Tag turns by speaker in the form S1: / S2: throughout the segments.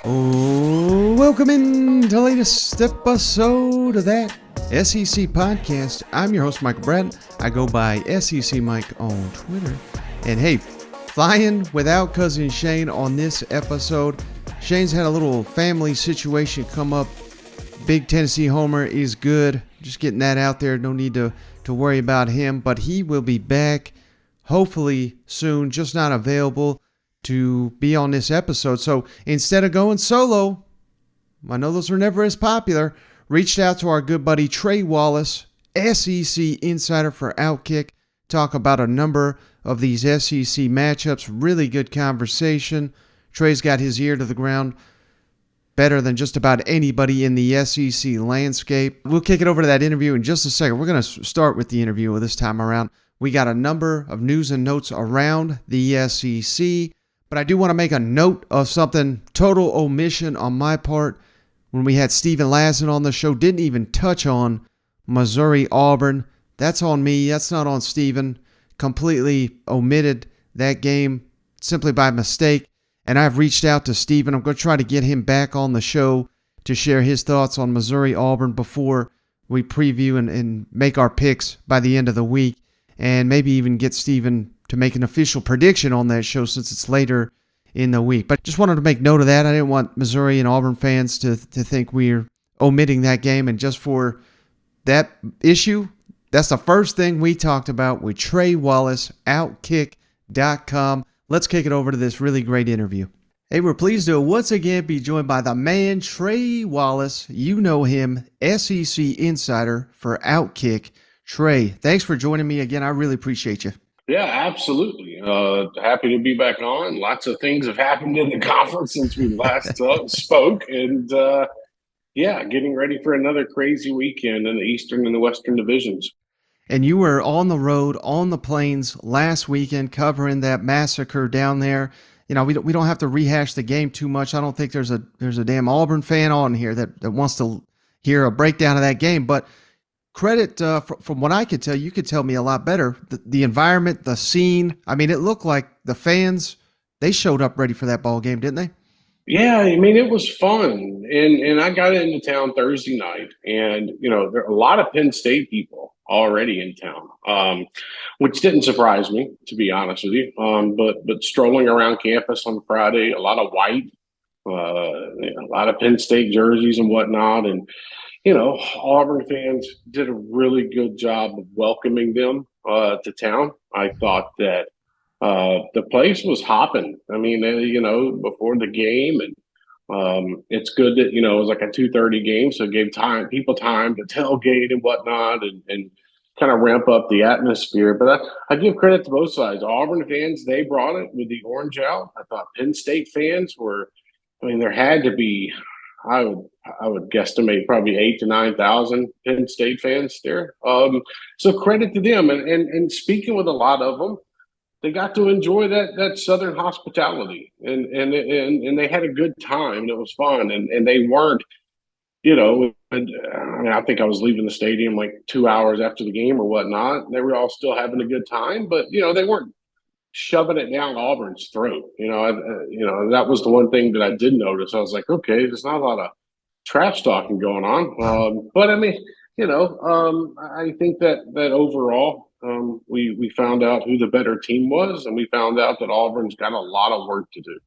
S1: Oh, welcome in to the latest episode of that SEC podcast. I'm your host, Michael Bratton. I go by SEC Mike on Twitter. And hey, flying without cousin Shane on this episode. Shane's had a little family situation come up. Big Tennessee homer is good. Just getting that out there. No need to worry about him. But he will be back hopefully soon. Just not available to be on this episode. So instead of going solo, I know those are never as popular, reached out to our good buddy Trey Wallace, SEC insider for Outkick, talk about a number of these SEC matchups. Really good conversation. Trey's got his ear to the ground better than just about anybody in the SEC landscape. We'll kick it over to that interview in just a second. We're going to start with the interview this time around. We got a number of news and notes around the SEC. But I do want to make a note of something, total omission on my part. When we had Steven Lassen on the show, didn't even touch on Missouri-Auburn. That's on me. That's not on Steven. Completely omitted that game simply by mistake. And I've reached out to Steven. I'm going to try to get him back on the show to share his thoughts on Missouri-Auburn before we preview and make our picks by the end of the week. And maybe even get Steven to make an official prediction on that show since it's later in the week. But just wanted to make note of that. I didn't want Missouri and Auburn fans to think we're omitting that game. And just for that issue, that's the first thing we talked about with Trey Wallace, Outkick.com. Let's kick it over to this really great interview. Hey, we're pleased to once again be joined by the man, Trey Wallace. You know him, SEC insider for Outkick. Trey, thanks for joining me again. I really appreciate you.
S2: Yeah, absolutely. Happy to be back on. Lots of things have happened in the conference since we last spoke. And, getting ready for another crazy weekend in the Eastern and the Western divisions.
S1: And you were on the road, on the plains last weekend covering that massacre down there. You know, we don't have to rehash the game too much. I don't think there's a damn Auburn fan on here that wants to hear a breakdown of that game. But credit, from what I could tell, you could tell me a lot better. The environment, the scene. I mean, it looked like the fans, they showed up ready for that ball game, didn't they?
S2: Yeah, I mean, it was fun. And I got into town Thursday night. And, you know, there are a lot of Penn State people already in town, which didn't surprise me, to be honest with you. But strolling around campus on Friday, a lot of white, a lot of Penn State jerseys and whatnot. And you know, Auburn fans did a really good job of welcoming them to town. I thought that the place was hopping. I mean, before the game, and it's good that, it was like a 2:30 game, so it gave people time to tailgate and whatnot and kind of ramp up the atmosphere. But I give credit to both sides. Auburn fans, they brought it with the orange out. I thought Penn State fans there had to be, I would guesstimate probably 8,000 to 9,000 Penn State fans there. So credit to them. And speaking with a lot of them, they got to enjoy that Southern hospitality, and they had a good time. It was fun, and they weren't, I think I was leaving the stadium like 2 hours after the game or whatnot. They were all still having a good time, but they weren't shoving it down Auburn's throat. That was the one thing that I did notice. I was like, okay, there's not a lot of trash talking going on. But I mean, I think that overall, we found out who the better team was, and we found out that Auburn's got a lot of work to do.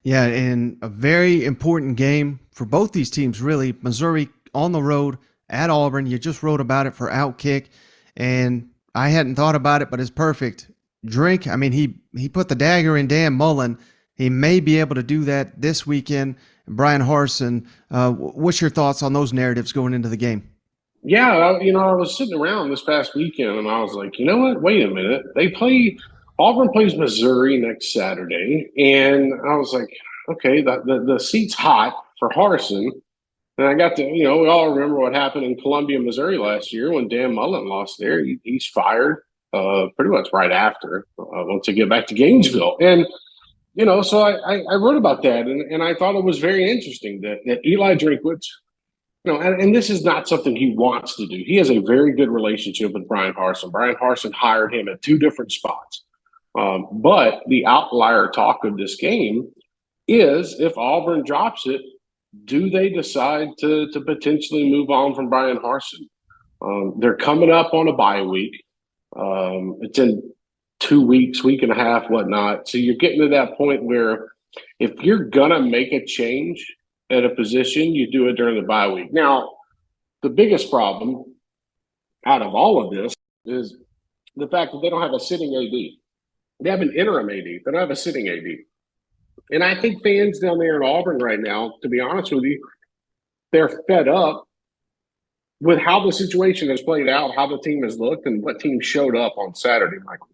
S1: Yeah, and a very important game for both these teams, really. Missouri on the road at Auburn. You just wrote about it for Outkick, and I hadn't thought about it, but it's perfect. Drink, I mean, he put the dagger in Dan Mullen. He may be able to do that this weekend. Bryan Harsin, what's your thoughts on those narratives going into the game?
S2: Yeah, I was sitting around this past weekend, and I was like, you know what? Wait a minute. Auburn plays Missouri next Saturday, and I was like, okay, the seat's hot for Harsin. And I got to, we all remember what happened in Columbia, Missouri last year when Dan Mullen lost there. He's fired pretty much right after, once they get back to Gainesville. And, so I wrote about that, and I thought it was very interesting that Eli Drinkwitz, And this is not something he wants to do. He has a very good relationship with Bryan Harsin. Bryan Harsin hired him at two different spots. But the outlier talk of this game is if Auburn drops it, do they decide to potentially move on from Bryan Harsin? They're coming up on a bye week. It's in 2 weeks, week and a half, whatnot. So you're getting to that point where if you're going to make a change at a position, you do it during the bye week. Now, the biggest problem out of all of this is the fact that they don't have a sitting AD. They have an interim AD. They don't have a sitting AD. And I think fans down there in Auburn right now, to be honest with you, they're fed up with how the situation has played out, how the team has looked, and what team showed up on Saturday, Michael.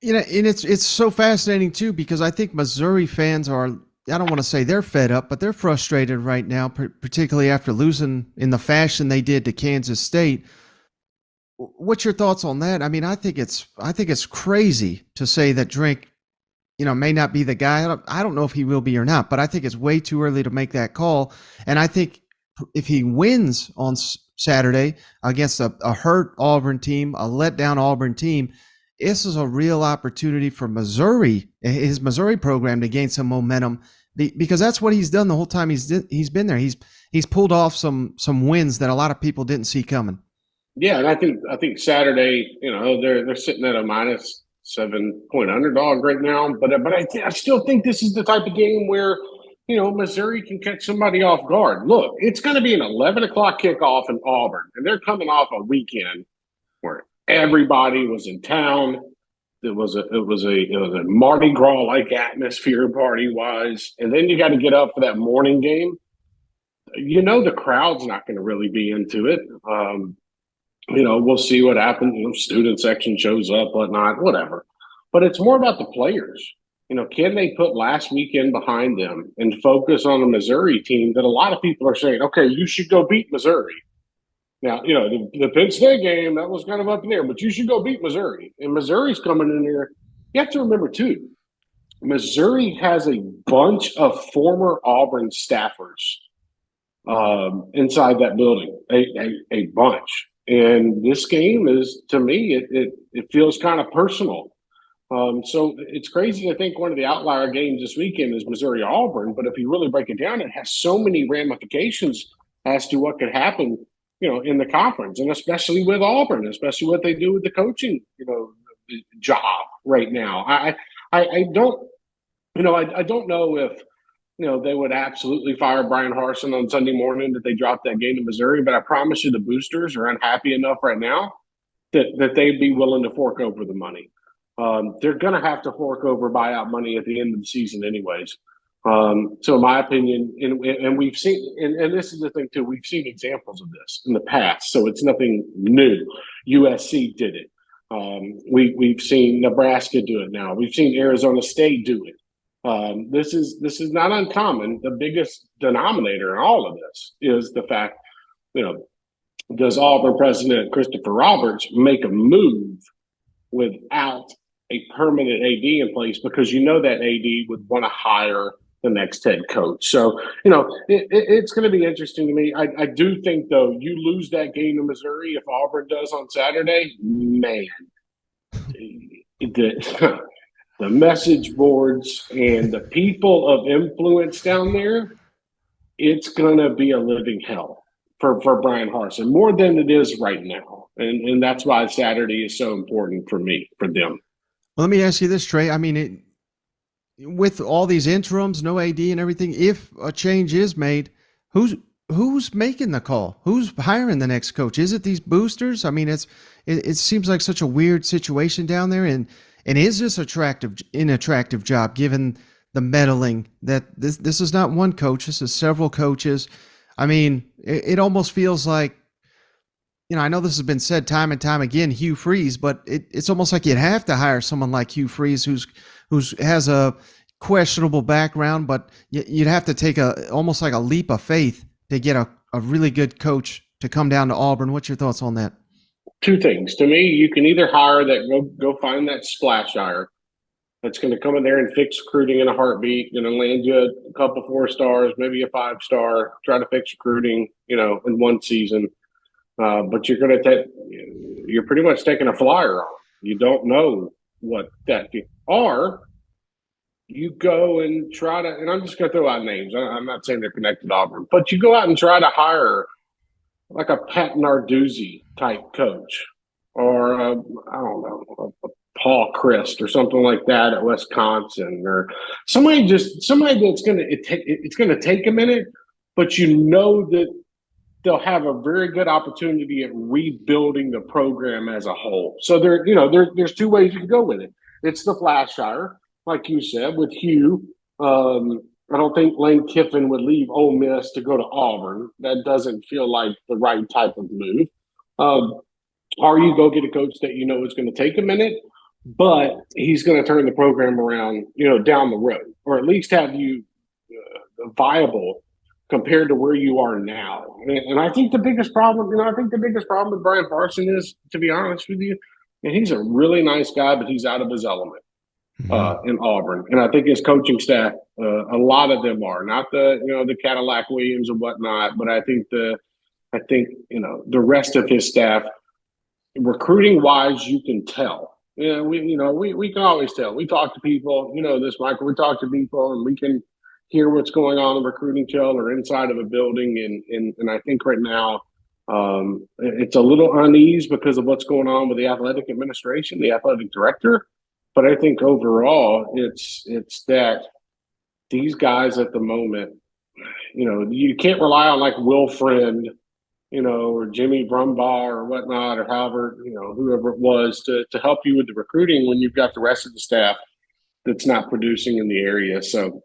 S1: And it's so fascinating too, because I think Missouri fans are, I don't want to say they're fed up, but they're frustrated right now, particularly after losing in the fashion they did to Kansas State. What's your thoughts on that? I mean, I think it's crazy to say that Drink, may not be the guy. I don't know if he will be or not, but I think it's way too early to make that call. And I think if he wins on Saturday against a hurt Auburn team, a letdown Auburn team, this is a real opportunity for Missouri, his Missouri program, to gain some momentum, because that's what he's done the whole time he's been there. He's pulled off some wins that a lot of people didn't see coming.
S2: Yeah, and I think Saturday, they're sitting at a -7-point underdog right now, but I still think this is the type of game where Missouri can catch somebody off guard. Look, it's going to be an 11 o'clock kickoff in Auburn, and they're coming off a weekend where everybody was in town. It was a Mardi Gras like atmosphere party wise, and then you got to get up for that morning game. The crowd's not going to really be into it. We'll see what happens. Student section shows up, whatnot, whatever. But it's more about the players. Can they put last weekend behind them and focus on a Missouri team that a lot of people are saying, okay, you should go beat Missouri. Now, the Penn State game, that was kind of up in there, but you should go beat Missouri. And Missouri's coming in there. You have to remember, too, Missouri has a bunch of former Auburn staffers inside that building, a bunch. And this game is, to me, it feels kind of personal. So it's crazy to think one of the outlier games this weekend is Missouri-Auburn, but if you really break it down, it has so many ramifications as to what could happen, in the conference, and especially with Auburn, especially what they do with the coaching, job right now. I don't know if they would absolutely fire Bryan Harsin on Sunday morning that they dropped that game to Missouri, but I promise you the boosters are unhappy enough right now that they'd be willing to fork over the money. They're going to have to fork over buyout money at the end of the season anyways. So in my opinion, and we've seen, and this is the thing too, we've seen examples of this in the past, so it's nothing new. USC did it. We've seen Nebraska do it now. We've seen Arizona State do it. This is not uncommon. The biggest denominator in all of this is the fact, does Auburn President Christopher Roberts make a move without a permanent AD in place, because that AD would want to hire the next head coach. So, it's going to be interesting to me. I do think, though, you lose that game to Missouri if Auburn does on Saturday, man, the message boards and the people of influence down there, it's going to be a living hell for Bryan Harsin, more than it is right now. And that's why Saturday is so important for them.
S1: Well, let me ask you this, Trey. I mean, with all these interims, no AD and everything, if a change is made, who's making the call? Who's hiring the next coach? Is it these boosters? I mean, it seems like such a weird situation down there. And is this inattractive job given the meddling that this is not one coach, this is several coaches? I mean, it almost feels like, I know this has been said time and time again, Hugh Freeze, but it's almost like you'd have to hire someone like Hugh Freeze who has a questionable background, but you'd have to take almost like a leap of faith to get a really good coach to come down to Auburn. What's your thoughts on that?
S2: Two things. To me, you can either hire go find that splash hire that's going to come in there and fix recruiting in a heartbeat, land you a couple 4 stars, maybe a 5-star, try to fix recruiting, in one season. But you're pretty much taking a flyer on. You don't know what that or you go and try to, and I'm just going to throw out names. I'm not saying they're connected to Auburn, but you go out and try to hire like a Pat Narduzzi type coach, or I don't know, a Paul Christ or something like that at Wisconsin, or somebody that's going to it's going to take a minute, but that they'll have a very good opportunity at rebuilding the program as a whole. So there's 2 ways you can go with it. It's the flash hire, like you said, with Hugh. I don't think Lane Kiffin would leave Ole Miss to go to Auburn. That doesn't feel like the right type of move. Or you go get a coach that is going to take a minute, but he's going to turn the program around, down the road, or at least have you viable compared to where you are now. And I think the biggest problem, with Bryan Harsin is, to be honest with you, and he's a really nice guy, but he's out of his element in Auburn. And I think his coaching staff, a lot of them are not the Cadillac Williams and whatnot, but I think the rest of his staff, recruiting wise, you can tell. We can always tell. We talk to people, this, Michael, we talk to people and we can hear what's going on in the recruiting trail or inside of a building. And I think right now it's a little unease because of what's going on with the athletic administration, the athletic director. But I think overall it's that these guys at the moment, you can't rely on like Will Friend, or Jimmy Brumbaugh or whatnot, or however, whoever it was to help you with the recruiting when you've got the rest of the staff that's not producing in the area. So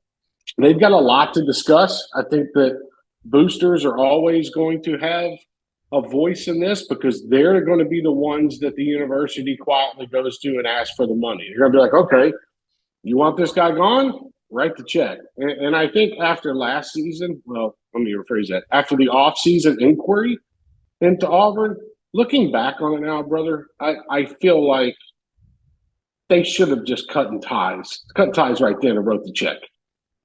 S2: they've got a lot to discuss. I think that boosters are always going to have a voice in this because they're going to be the ones that the university quietly goes to and asks for the money. You're going to be like, okay, you want this guy gone? Write the check. And I think after last season, well, let me rephrase that. After the off-season inquiry into Auburn, looking back on it now, brother, I feel like they should have just cut ties right then and wrote the check.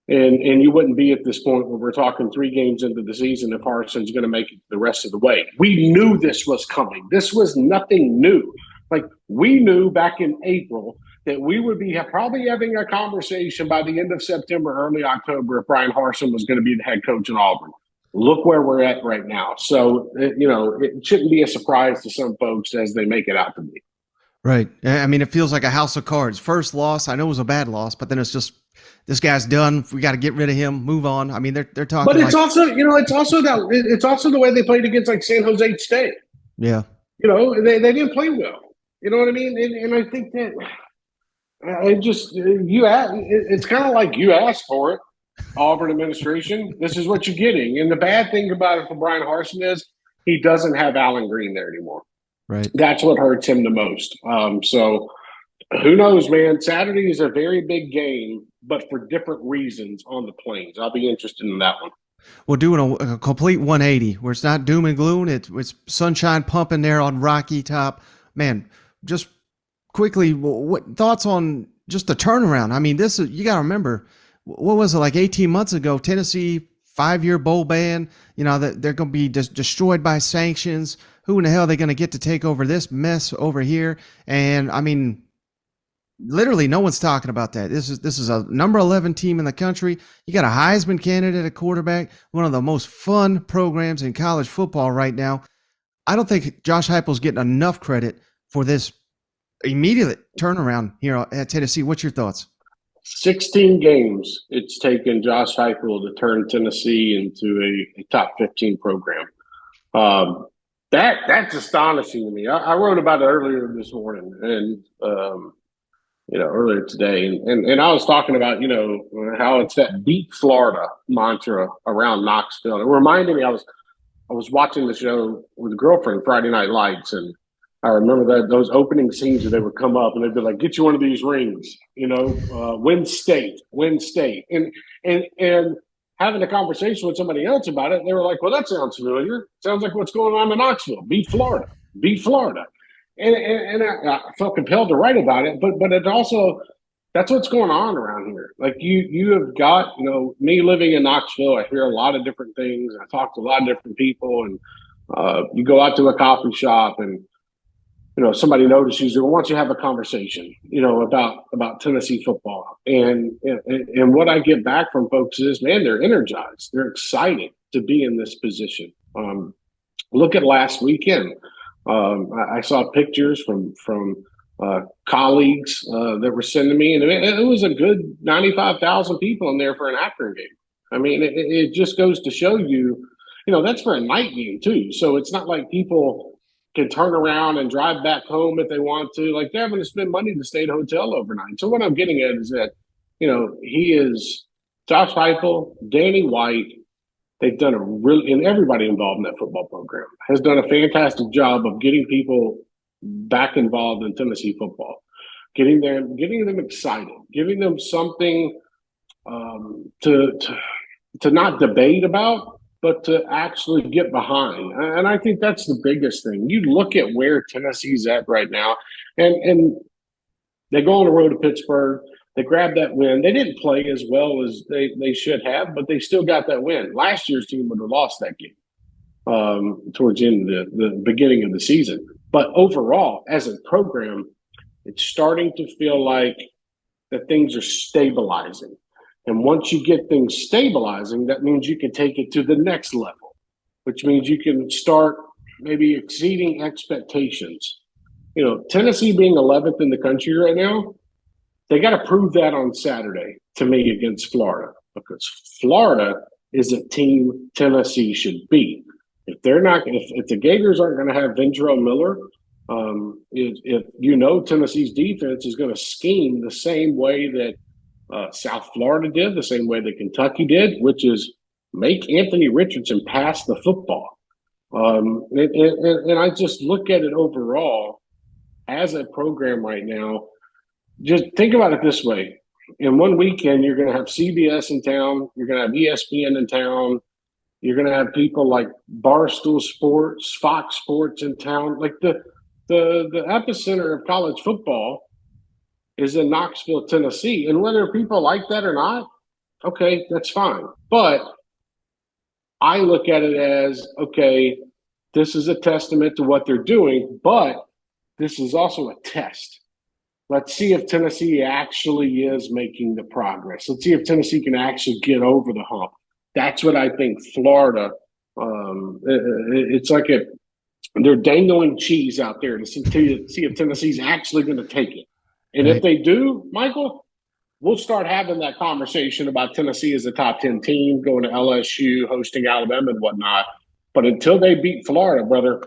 S2: And you wouldn't be at this point where we're talking 3 games into the season if Harsin's going to make it the rest of the way. We knew this was coming. This was nothing new. Like, we knew back in April that we would be probably having a conversation by the end of September, early October, if Bryan Harsin was going to be the head coach in Auburn. Look where we're at right now. So, it shouldn't be a surprise to some folks as they make it out to be.
S1: Right. I mean, it feels like a house of cards. First loss, I know it was a bad loss, but then it's just, this guy's done. We got to get rid of him, move on. I mean, they're talking.
S2: But it's also the way they played against like San Jose State.
S1: Yeah.
S2: They didn't play well. You know what I mean? And I think that it's kind of like you asked for it, Auburn administration. This is what you're getting. And the bad thing about it for Bryan Harsin is he doesn't have Allen Green there anymore.
S1: Right.
S2: That's what hurts him the most. So who knows, man? Saturday is a very big game, but for different reasons on the Plains. I'll be interested in that one.
S1: We're doing a complete 180 where it's not doom and gloom. It's sunshine pumping there on Rocky Top. Man, just quickly, what thoughts on just the turnaround? I mean, you got to remember, what was it, like 18 months ago, Tennessee 5-year bowl ban, that they're going to be destroyed by sanctions. Who in the hell are they going to get to take over this mess over here? And I mean, literally no one's talking about that. This is a number 11 team in the country. You got a Heisman candidate at quarterback, one of the most fun programs in college football right now. I don't think Josh Heupel's getting enough credit for this immediate turnaround here at Tennessee. What's your thoughts?
S2: 16 games it's taken Josh Heupel to turn Tennessee into a top 15 program. That's astonishing to me. I wrote about it earlier this morning and earlier today, and I was talking about how it's that beat Florida mantra around Knoxville. It reminded me I was watching the show with a girlfriend, Friday Night Lights, and I remember those opening scenes where they would come up and they'd be like, "Get you one of these rings, win state," and having a conversation with somebody else about it, they were like, "Well, that sounds familiar. Sounds like what's going on in Knoxville. Beat Florida. And I felt compelled to write about it, but it also That's what's going on around here. Like you have got, me living in Knoxville, I hear a lot of different things. I talk to a lot of different people, and you go out to a coffee shop, and somebody notices you, wants to have a conversation, about Tennessee football. And what I get back from folks is, man, they're energized, they're excited to be in this position. Look at last weekend. I saw pictures from colleagues that were sending me, and it was a good 95,000 people in there for an Akron game. I mean, it just goes to show you, that's for a night game too. So it's not like people can turn around and drive back home if they want to. Like, they're having to spend money to stay at a hotel overnight. So what I'm getting at is that, he is Josh Heupel, Danny White. They've done and everybody involved in that football program has done a fantastic job of getting people back involved in Tennessee football, getting them excited, giving them something to not debate about, but to actually get behind. And I think that's the biggest thing. You look at where Tennessee's at right now, and they go on the road to Pittsburgh. They grabbed that win. They didn't play as well as they should have, but they still got that win. Last year's team would have lost that game towards the end of the beginning of the season. But overall, as a program, it's starting to feel like that things are stabilizing. And once you get things stabilizing, that means you can take it to the next level, which means you can start maybe exceeding expectations. Tennessee being 11th in the country right now, they got to prove that on Saturday to me against Florida, because Florida is a team Tennessee should beat. If they're not, if the Gators aren't going to have Ventrell Miller, if Tennessee's defense is going to scheme the same way that South Florida did, the same way that Kentucky did, which is make Anthony Richardson pass the football. And I just look at it overall as a program right now. Just think about it this way. In one weekend, you're going to have CBS in town. You're going to have ESPN in town. You're going to have people like Barstool Sports, Fox Sports in town. Like the epicenter of college football is in Knoxville, Tennessee. And whether people like that or not, okay, that's fine. But I look at it as, okay, this is a testament to what they're doing, but this is also a test. Let's see if Tennessee actually is making the progress. Let's see if Tennessee can actually get over the hump. That's what I think Florida, it's like they're dangling cheese out there to see if Tennessee's actually going to take it. And if they do, Michael, we'll start having that conversation about Tennessee as a top 10 team, going to LSU, hosting Alabama and whatnot. But until they beat Florida, brother,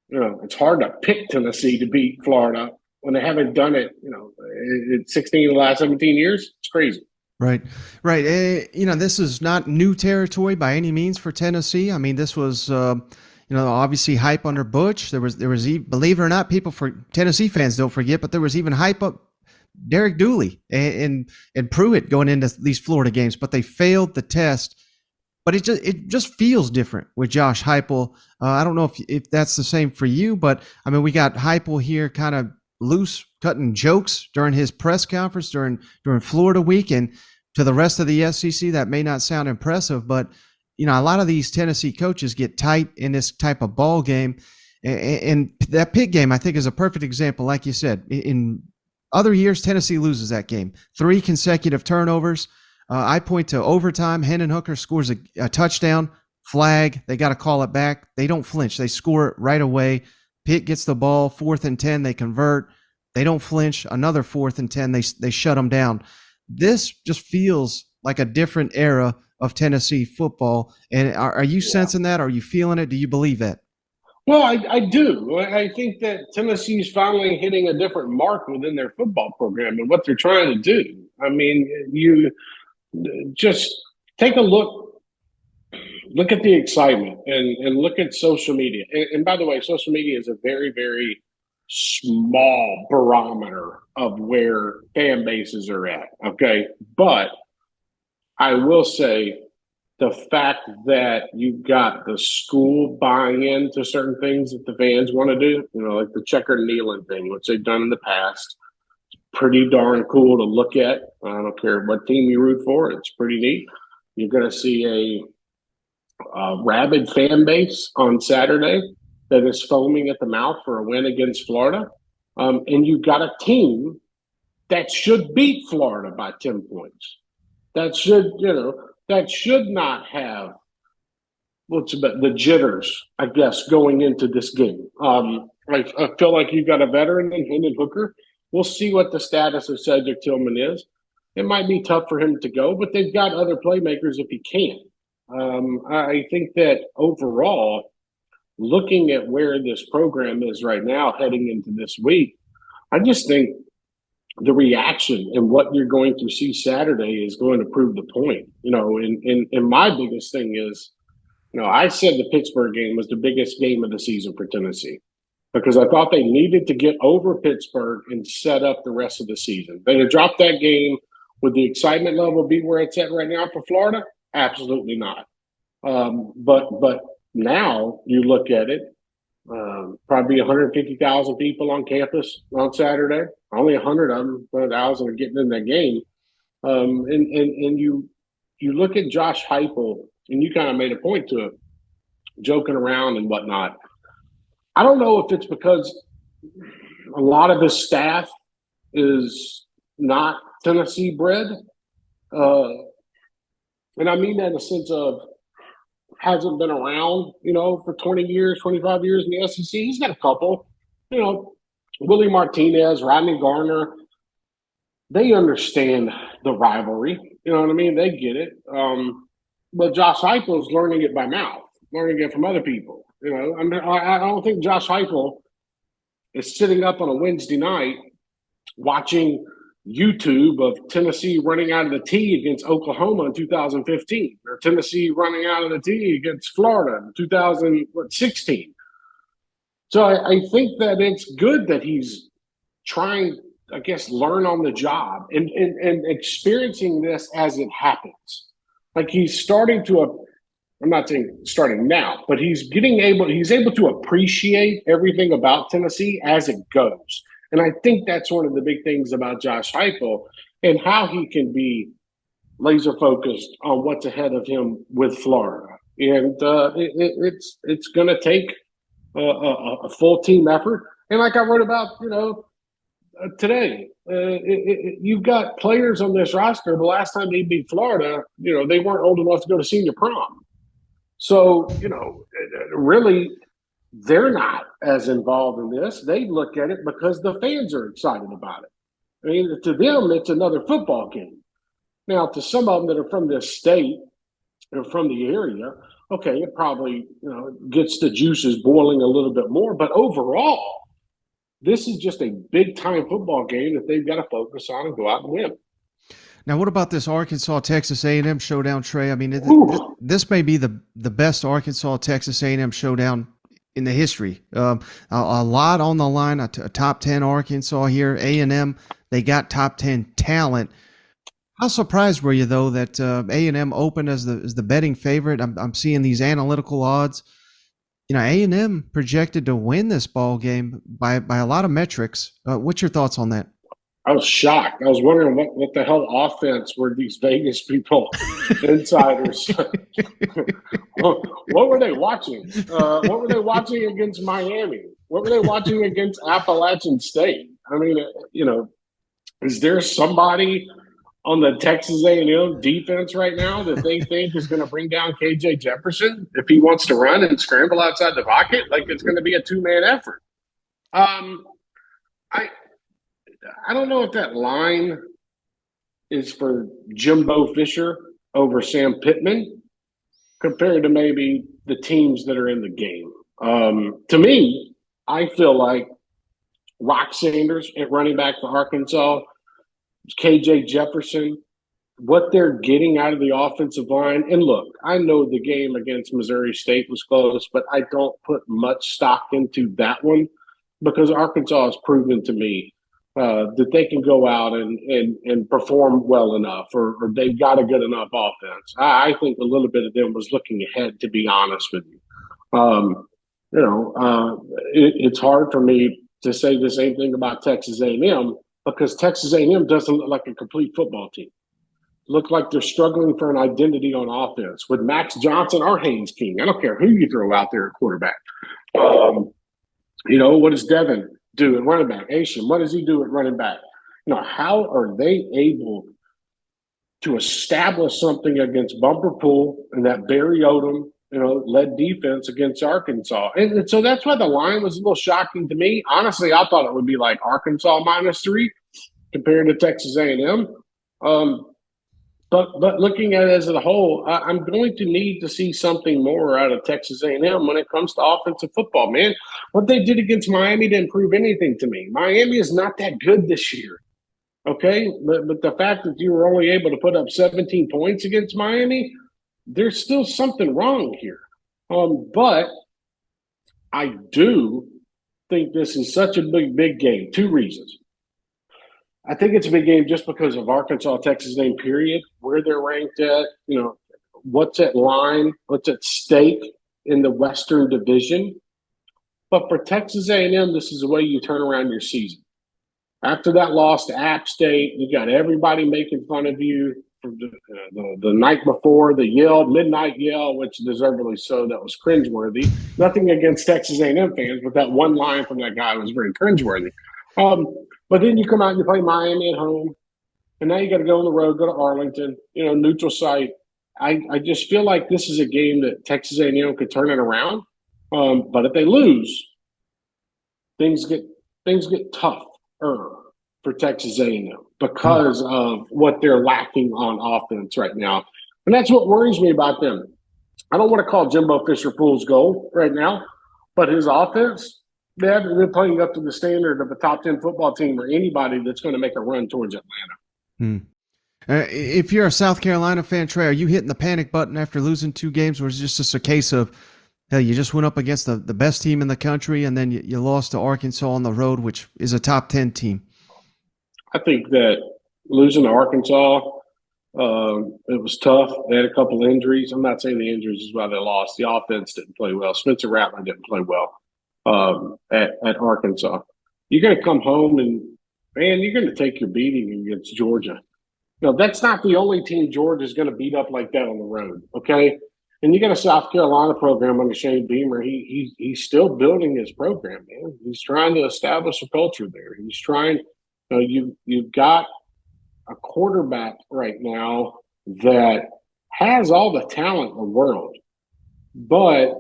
S2: it's hard to pick Tennessee to beat Florida when they haven't done it, in 16 of the last 17 years. It's crazy.
S1: Right. This is not new territory by any means for Tennessee. I mean, this was, obviously hype under Butch. There was, believe it or not, Tennessee fans don't forget, but there was even hype up Derek Dooley and Pruitt going into these Florida games, but they failed the test. But it just feels different with Josh Heupel. I don't know if that's the same for you, but I mean, we got Heupel here kind of loose, cutting jokes during his press conference during Florida week, and to the rest of the SEC, that may not sound impressive, but a lot of these Tennessee coaches get tight in this type of ball game, and that Pitt game I think is a perfect example. Like you said, in other years, Tennessee loses that game, 3 consecutive turnovers. I point to overtime. Hendon Hooker scores a touchdown, flag. They got to call it back. They don't flinch. They score it right away. Pitt gets the ball, 4th and 10. They convert. They don't flinch. Another 4th and 10. They shut them down. This just feels like a different era of Tennessee football. And are you sensing that? Are you feeling it? Do you believe that?
S2: Well, I do. I think that Tennessee's finally hitting a different mark within their football program and what they're trying to do. I mean, you just take a look at the excitement and look at social media. And by the way, social media is a very, very small barometer of where fan bases are at. Okay. But I will say the fact that you've got the school buying into certain things that the fans want to do, like the checker kneeling thing, which they've done in the past, pretty darn cool to look at. I don't care what team you root for; it's pretty neat. You're going to see a rabid fan base on Saturday that is foaming at the mouth for a win against Florida, and you've got a team that should beat Florida by 10 points. That should not have the jitters, I guess, going into this game. I feel like you've got a veteran in Hendon Hooker. We'll see what the status of Cedric Tillman is. It might be tough for him to go, but they've got other playmakers if he can. I think that overall, looking at where this program is right now heading into this week, I just think the reaction and what you're going to see Saturday is going to prove the point. And my biggest thing is, I said the Pittsburgh game was the biggest game of the season for Tennessee because I thought they needed to get over Pittsburgh and set up the rest of the season. They had dropped that game. Would the excitement level be where it's at right now for Florida? Absolutely not. But now you look at it, probably 150,000 people on campus on Saturday. Only 100 of them, 1,000 are getting in that game. And you look at Josh Heupel, and you kind of made a point to it, joking around and whatnot. I don't know if it's because a lot of his staff is not Tennessee bred. And I mean that in the sense of hasn't been around, for 20 years, 25 years in the SEC. He's got a couple, Willie Martinez, Rodney Garner. They understand the rivalry. You know what I mean? They get it. But Josh Heupel is learning it by mouth, learning it from other people. I don't think Josh Heupel is sitting up on a Wednesday night watching YouTube of Tennessee running out of the tee against Oklahoma in 2015, or Tennessee running out of the tee against Florida in 2016. So I think that it's good that he's trying, I guess, learn on the job and experiencing this as it happens. Like he's starting to, I'm not saying starting now, but he's able to appreciate everything about Tennessee as it goes. And I think that's one of the big things about Josh Heupel and how he can be laser focused on what's ahead of him with Florida. And it's going to take a full team effort. And like I wrote about, today, you've got players on this roster. The last time they beat Florida, they weren't old enough to go to senior prom. So, really, they're not as involved in this. They look at it because the fans are excited about it. I mean, to them, it's another football game. Now, to some of them that are from this state and from the area, okay, it probably, gets the juices boiling a little bit more. But overall, this is just a big-time football game that they've got to focus on and go out and win.
S1: Now, what about this Arkansas-Texas A&M showdown, Trey? I mean, this may be the best Arkansas-Texas A&M showdown in the history. A lot on the line, a top 10 Arkansas here. A&M, they got top 10 talent. How surprised were you, though, that A&M opened as the betting favorite? I'm seeing these analytical odds. A&M projected to win this ball game by a lot of metrics. What's your thoughts on that?
S2: I was shocked. I was wondering what the hell offense were these Vegas people, insiders. What were they watching? What were they watching against Miami? What were they watching against Appalachian State? I mean, is there somebody on the Texas A&M defense right now that they think is going to bring down KJ Jefferson if he wants to run and scramble outside the pocket? Like it's going to be a two-man effort. I don't know if that line is for Jimbo Fisher over Sam Pittman compared to maybe the teams that are in the game. To me, I feel like Rock Sanders at running back for Arkansas, KJ Jefferson, what they're getting out of the offensive line. And look, I know the game against Missouri State was close, but I don't put much stock into that one because Arkansas has proven to me that they can go out and perform well enough, or they've got a good enough offense. I think a little bit of them was looking ahead, to be honest with you. It's hard for me to say the same thing about Texas A&M because Texas A&M doesn't look like a complete football team. Look like they're struggling for an identity on offense with Max Johnson or Haynes King. I don't care who you throw out there at quarterback. What does Devin do at running back? Asian, what does he do at running back? How are they able to establish something against Bumper Pool and that Barry Odom, led defense against Arkansas? And so that's why the line was a little shocking to me. Honestly, I thought it would be like Arkansas -3 compared to Texas A&M. But looking at it as a whole, I'm going to need to see something more out of Texas A&M when it comes to offensive football, man. What they did against Miami didn't prove anything to me. Miami is not that good this year, okay? But the fact that you were only able to put up 17 points against Miami, there's still something wrong here. But I do think this is such a big game. 2 reasons. I think it's a big game just because of Arkansas, Texas A&M, period, where they're ranked at, what's at line, what's at stake in the Western Division. But for Texas A&M, this is the way you turn around your season. After that loss to App State, you got everybody making fun of you from the night before, the midnight yell, which deservedly so, that was cringeworthy. Nothing against Texas A&M fans, but that one line from that guy was very cringeworthy. But then you come out and you play Miami at home, and now you got to go on the road, go to Arlington, neutral site. I just feel like this is a game that Texas A&M could turn it around. But if they lose, things get tougher for Texas A&M because of what they're lacking on offense right now, and that's what worries me about them. I don't want to call Jimbo Fisher fool's gold right now, but his offense, they haven't been playing up to the standard of a top 10 football team or anybody that's going to make a run towards Atlanta.
S1: If you're a South Carolina fan, Trey, are you hitting the panic button after losing 2 games, or is it just a case of, hell, you just went up against the best team in the country and then you lost to Arkansas on the road, which is a top 10 team?
S2: I think that losing to Arkansas, it was tough. They had a couple injuries. I'm not saying the injuries is why they lost. The offense didn't play well. Spencer Rattler didn't play well. At Arkansas, you're going to come home and, man, you're going to take your beating against Georgia. That's not the only team Georgia's going to beat up like that on the road, okay? And you got a South Carolina program under Shane Beamer. He's still building his program, man. He's trying to establish a culture there. He's trying. You've got a quarterback right now that has all the talent in the world, but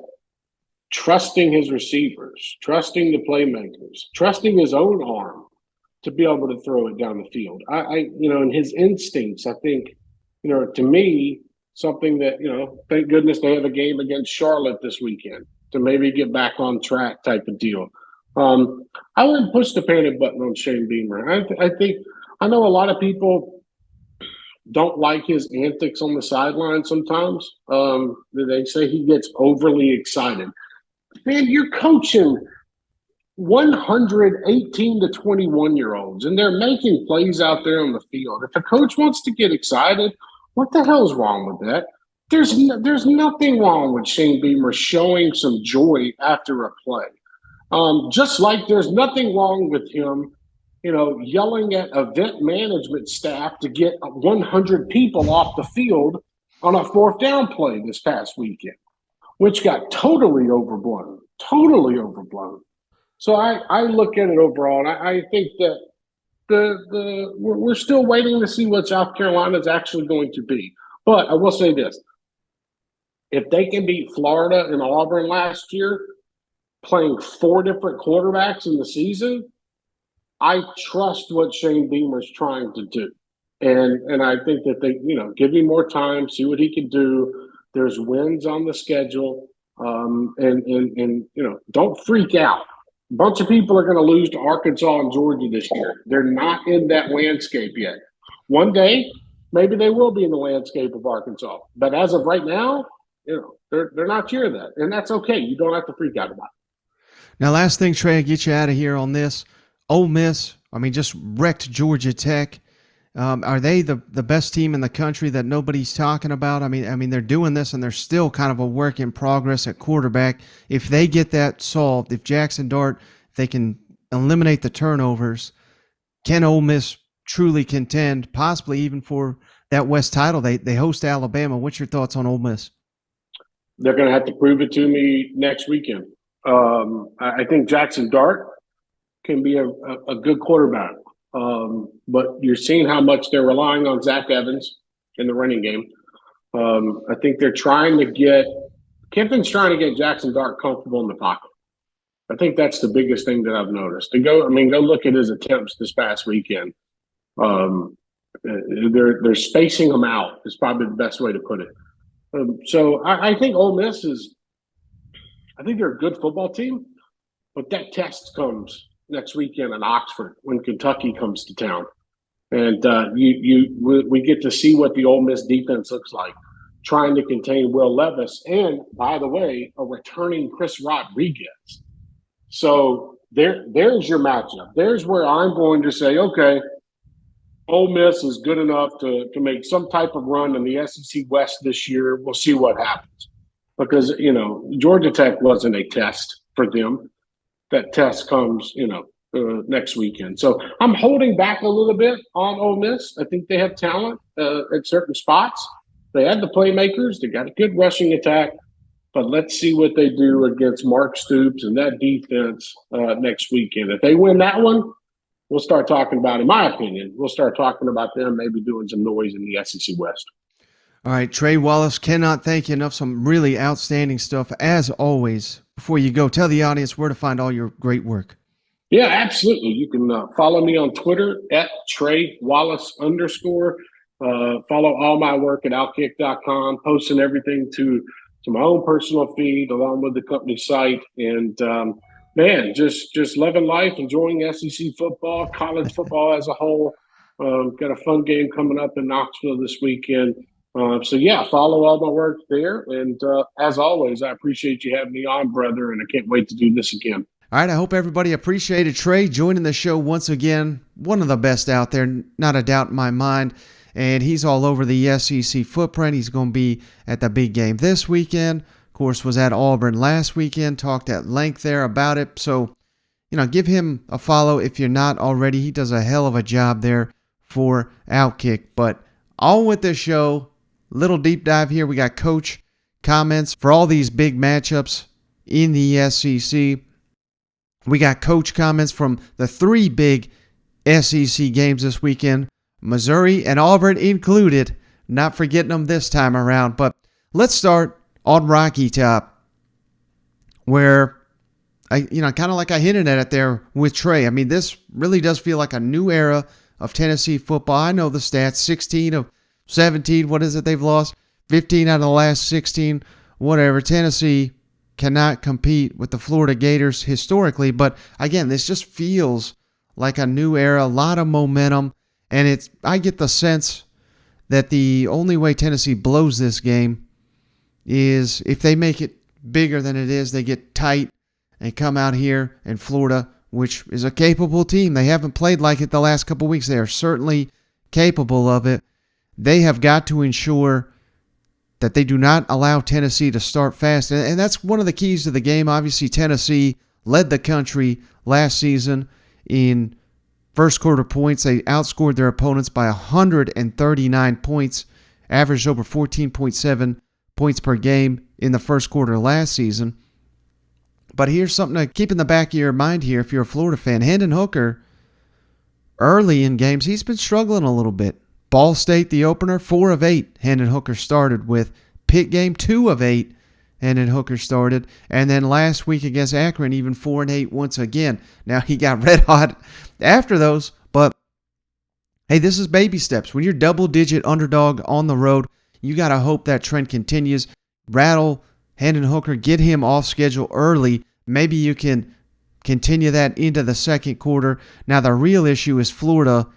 S2: trusting his receivers, trusting the playmakers, trusting his own arm to be able to throw it down the field. And his instincts, I think, to me, something that, thank goodness they have a game against Charlotte this weekend to maybe get back on track type of deal. I wouldn't push the panic button on Shane Beamer. I know a lot of people don't like his antics on the sideline sometimes. They say he gets overly excited. Man, you're coaching 118 to 21-year-olds, and they're making plays out there on the field. If a coach wants to get excited, what the hell's wrong with that? There's nothing wrong with Shane Beamer showing some joy after a play. Just like there's nothing wrong with him, yelling at event management staff to get 100 people off the field on a 4th down play this past weekend, which got totally overblown. So I look at it overall, and I think that we're still waiting to see what South Carolina is actually going to be. But I will say this. If they can beat Florida and Auburn last year, playing 4 different quarterbacks in the season, I trust what Shane Beamer's trying to do. And I think that they, give him more time, see what he can do. There's wins on the schedule. And don't freak out. A bunch of people are going to lose to Arkansas and Georgia this year. They're not in that landscape yet. One day, maybe they will be in the landscape of Arkansas. But as of right now, they're not near that. And that's okay. You don't have to freak out about it.
S1: Now, last thing, Trey, I'll get you out of here on this. Ole Miss, just wrecked Georgia Tech. Are they the best team in the country that nobody's talking about? I mean, they're doing this, and they're still kind of a work in progress at quarterback. If they get that solved, if Jackson Dart, they can eliminate the turnovers, can Ole Miss truly contend, possibly even for that West title? They host Alabama. What's your thoughts on Ole Miss?
S2: They're going to have to prove it to me next weekend. I think Jackson Dart can be a good quarterback. But you're seeing how much they're relying on Zach Evans in the running game. I think they're trying to get Kiffin's trying to get Jackson Dart comfortable in the pocket. I think that's the biggest thing that I've noticed. Go look at his attempts this past weekend. They're spacing them out is probably the best way to put it. So I think Ole Miss I think they're a good football team, but that test comes next weekend in Oxford when Kentucky comes to town. And we get to see what the Ole Miss defense looks like, trying to contain Will Levis and, by the way, a returning Chris Rodriguez. So there's your matchup. There's where I'm going to say, okay, Ole Miss is good enough to make some type of run in the SEC West this year. We'll see what happens. Because, Georgia Tech wasn't a test for them. That test comes, next weekend. So I'm holding back a little bit on Ole Miss. I think they have talent at certain spots. They have the playmakers. They got a good rushing attack. But let's see what they do against Mark Stoops and that defense next weekend. If they win that one, we'll start talking about, in my opinion, we'll start talking about them maybe doing some noise in the SEC West.
S1: All right, Trey Wallace, cannot thank you enough. Some really outstanding stuff, as always. Before you go, tell the audience where to find all your great work.
S2: Yeah, absolutely. You can follow me on Twitter at Trey Wallace _. Follow all my work at outkick.com, posting everything to my own personal feed along with the company site. And, man, just loving life, enjoying SEC football, college football as a whole. Got a fun game coming up in Knoxville this weekend. Follow all my work there. And as always, I appreciate you having me on, brother, and I can't wait to do this again.
S1: All right, I hope everybody appreciated Trey joining the show once again. One of the best out there, not a doubt in my mind. And he's all over the SEC footprint. He's going to be at the big game this weekend. Of course, was at Auburn last weekend. Talked at length there about it. So, give him a follow if you're not already. He does a hell of a job there for Outkick. But on with the show. Little deep dive here. We got coach comments for all these big matchups in the SEC. We got coach comments from the 3 big SEC games this weekend. Missouri and Auburn included. Not forgetting them this time around. But let's start on Rocky Top, where kind of like I hinted at it there with Trey. I mean, this really does feel like a new era of Tennessee football. I know the stats, 16 of 17, what is it they've lost? 15 out of the last 16, whatever. Tennessee cannot compete with the Florida Gators historically, but again, this just feels like a new era, a lot of momentum, and I get the sense that the only way Tennessee blows this game is if they make it bigger than it is, they get tight and come out here in Florida, which is a capable team. They haven't played like it the last couple weeks. They are certainly capable of it. They have got to ensure that they do not allow Tennessee to start fast. And that's one of the keys to the game. Obviously, Tennessee led the country last season in first quarter points. They outscored their opponents by 139 points, averaged over 14.7 points per game in the first quarter last season. But here's something to keep in the back of your mind here if you're a Florida fan. Hendon Hooker, early in games, he's been struggling a little bit. Ball State, the opener, 4 of 8 Hendon Hooker started with. Pitt game, 2 of 8 Hendon Hooker started. And then last week against Akron, even 4 and 8 once again. Now, he got red hot after those, but hey, this is baby steps. When you're double-digit underdog on the road, you got to hope that trend continues. Rattle Hendon Hooker, get him off schedule early. Maybe you can continue that into the second quarter. Now, the real issue is Florida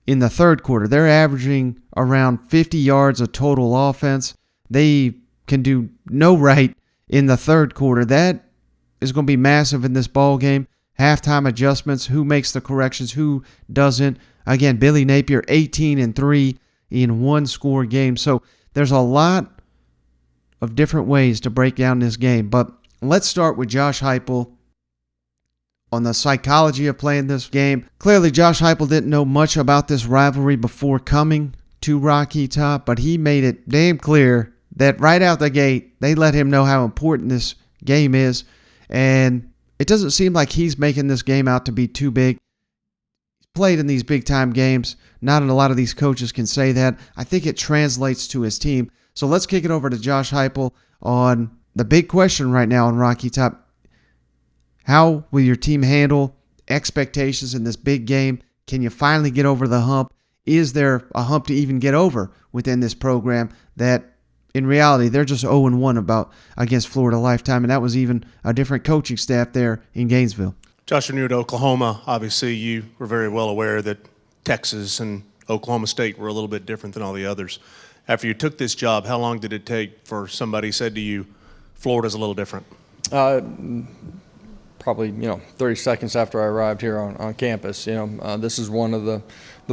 S1: in the third quarter. They're averaging around 50 yards of total offense. They can do no right in the third quarter. That is going to be massive in this ball game. Halftime adjustments, who makes the corrections, who doesn't. Again, Billy Napier, 18-3 in one-score game. So there's a lot of different ways to break down this game. But let's start with Josh Heupel on the psychology of playing this game. Clearly, Josh Heupel didn't know much about this rivalry before coming to Rocky Top, but he made it damn clear that right out the gate, they let him know how important this game is, and it doesn't seem like he's making this game out to be too big. He's played in these big-time games. Not a lot of these coaches can say that. I think it translates to his team. So let's kick it over to Josh Heupel on the big question right now on Rocky Top. How will your team handle expectations in this big game? Can you finally get over the hump? Is there a hump to even get over within this program that in reality they're just 0-1 against Florida Lifetime, and that was even a different coaching staff there in Gainesville?
S3: Josh, you're new to Oklahoma. Obviously, you were very well aware that Texas and Oklahoma State were a little bit different than all the others. After you took this job, how long did it take for somebody said to you, Florida's a little different?
S4: Probably 30 seconds after I arrived here on campus. This is one of the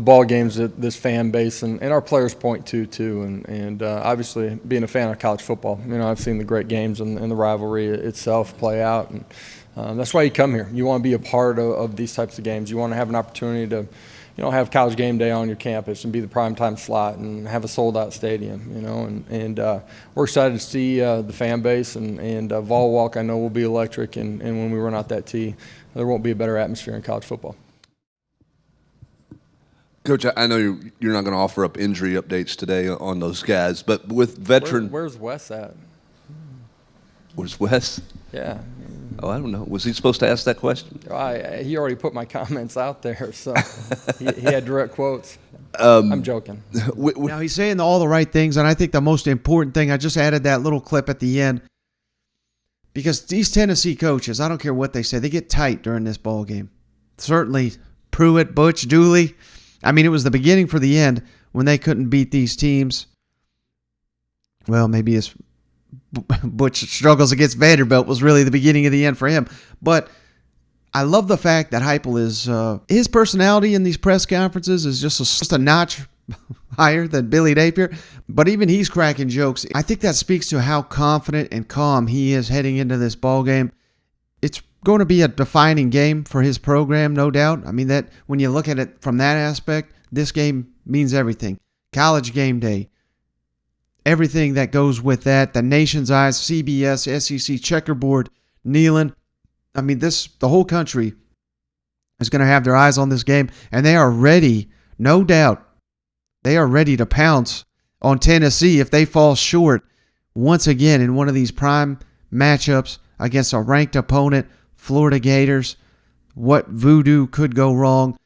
S4: ball games that this fan base and our players point to too, and obviously being a fan of college football, I've seen the great games and the rivalry itself play out, and that's why you come here. You want to be a part of these types of games. You want to have an opportunity to have college game day on your campus and be the primetime slot and have a sold-out stadium, and we're excited to see the fan base and Vol Walk. I know will be electric, and when we run out that tee, there won't be a better atmosphere in college football.
S5: Coach, I know you're not going to offer up injury updates today on those guys, but with veteran...
S4: Where's Wes at?
S5: Where's Wes?
S4: Yeah.
S5: Oh, I don't know. Was he supposed to ask that question?
S4: He already put my comments out there, so he had direct quotes. I'm joking.
S1: Now, he's saying all the right things, and I think the most important thing, I just added that little clip at the end, because these Tennessee coaches, I don't care what they say, they get tight during this ball game. Certainly Pruitt, Butch, Dooley. I mean, it was the beginning for the end when they couldn't beat these teams. Well, maybe it's Butch struggles against Vanderbilt was really the beginning of the end for him. But I love the fact that Heupel is his personality in these press conferences is just a notch higher than Billy Napier. But even he's cracking jokes. I think that speaks to how confident and calm he is heading into this ball game. It's going to be a defining game for his program, no doubt. I mean, that when you look at it from that aspect, this game means everything. College game day. Everything that goes with that, the nation's eyes, CBS, SEC, checkerboard, Neyland. I mean, the whole country is going to have their eyes on this game, and they are ready, no doubt, they are ready to pounce on Tennessee if they fall short once again in one of these prime matchups against a ranked opponent, Florida Gators. What voodoo could go wrong?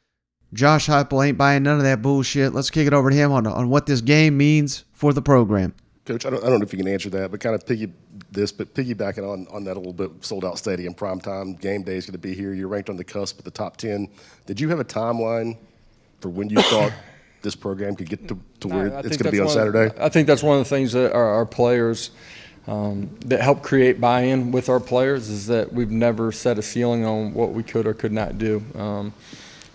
S1: Josh Heupel ain't buying none of that bullshit. Let's kick it over to him on what this game means for the program.
S6: Coach, I don't know if you can answer that, but kind of piggybacking on that a little bit, sold-out stadium, primetime, game day is going to be here. You're ranked on the cusp of the top 10. Did you have a timeline for when you thought this program could get to where it's going to be on Saturday?
S4: I think that's one of the things that our players that help create buy-in with our players is that we've never set a ceiling on what we could or could not do.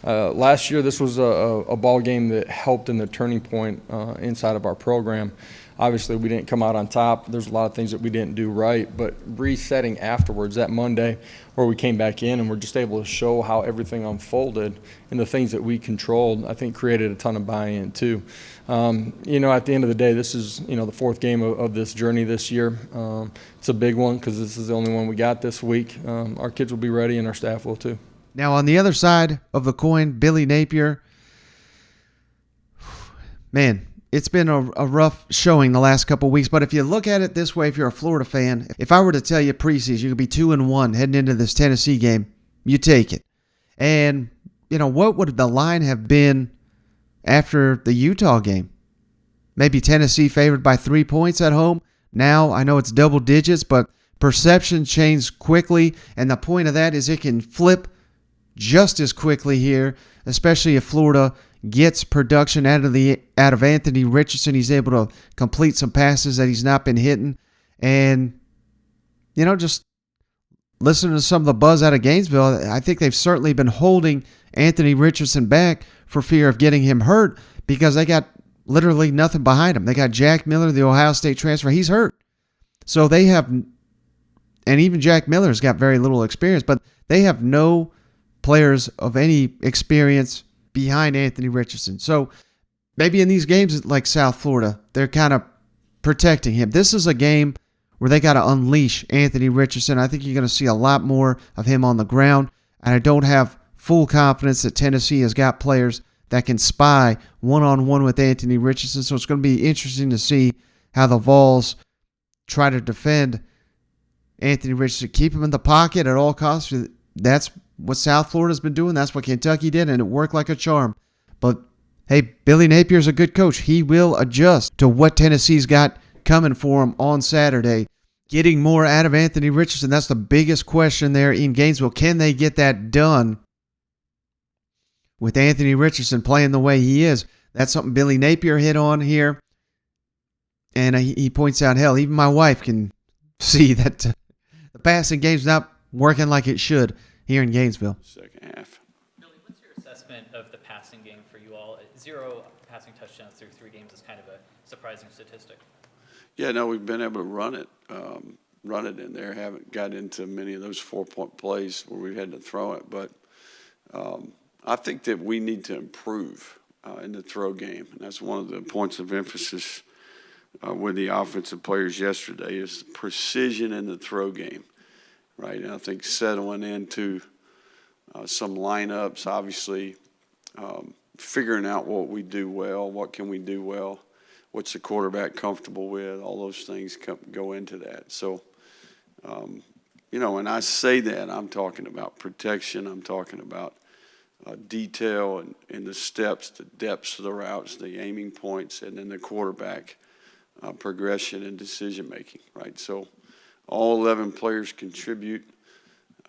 S4: Last year, this was a ball game that helped in the turning point inside of our program. Obviously, we didn't come out on top. There's a lot of things that we didn't do right, but resetting afterwards, that Monday where we came back in and we're just able to show how everything unfolded and the things that we controlled, I think created a ton of buy-in too. At the end of the day, this is, the fourth game of this journey this year. It's a big one because this is the only one we got this week. Our kids will be ready and our staff will too.
S1: Now, on the other side of the coin, Billy Napier, man, it's been a rough showing the last couple of weeks. But if you look at it this way, if you're a Florida fan, if I were to tell you preseason, you could be 2-1 heading into this Tennessee game, you take it. And, what would the line have been after the Utah game? Maybe Tennessee favored by 3 points at home. Now, I know it's double digits, but perception changed quickly. And the point of that is it can flip just as quickly here, especially if Florida gets production out of Anthony Richardson. He's able to complete some passes that he's not been hitting. And, just listening to some of the buzz out of Gainesville, I think they've certainly been holding Anthony Richardson back for fear of getting him hurt because they got literally nothing behind him. They got Jack Miller, the Ohio State transfer. He's hurt. So they have, and even Jack Miller's got very little experience, but they have no players of any experience behind Anthony Richardson. So maybe in these games like South Florida, they're kind of protecting him. This is a game where they got to unleash Anthony Richardson. I think you're going to see a lot more of him on the ground, and I don't have full confidence that Tennessee has got players that can spy one-on-one with Anthony Richardson. So it's going to be interesting to see how the Vols try to defend Anthony Richardson, keep him in the pocket at all costs. That's what South Florida's been doing. That's what Kentucky did, and it worked like a charm. But, hey, Billy Napier's a good coach. He will adjust to what Tennessee's got coming for him on Saturday. Getting more out of Anthony Richardson, that's the biggest question there in Gainesville. Can they get that done with Anthony Richardson playing the way he is? That's something Billy Napier hit on here. And he points out, hell, even my wife can see that the passing game's not working like it should here in Gainesville.
S7: Second half.
S8: Billy, what's your assessment of the passing game for you all? 0 passing touchdowns through 3 games is kind of a surprising statistic.
S7: Yeah, no, we've been able to run it in there. Haven't got into many of those 4-point plays where we had to throw it, but I think that we need to improve in the throw game, and that's one of the points of emphasis with the offensive players yesterday is precision in the throw game, right? And I think settling into some lineups, obviously figuring out what we do well, what can we do well, what's the quarterback comfortable with, all those things go into that. So, when I say that, I'm talking about protection, I'm talking about detail and the steps, the depths of the routes, the aiming points, and then the quarterback progression and decision-making, right? So all 11 players contribute,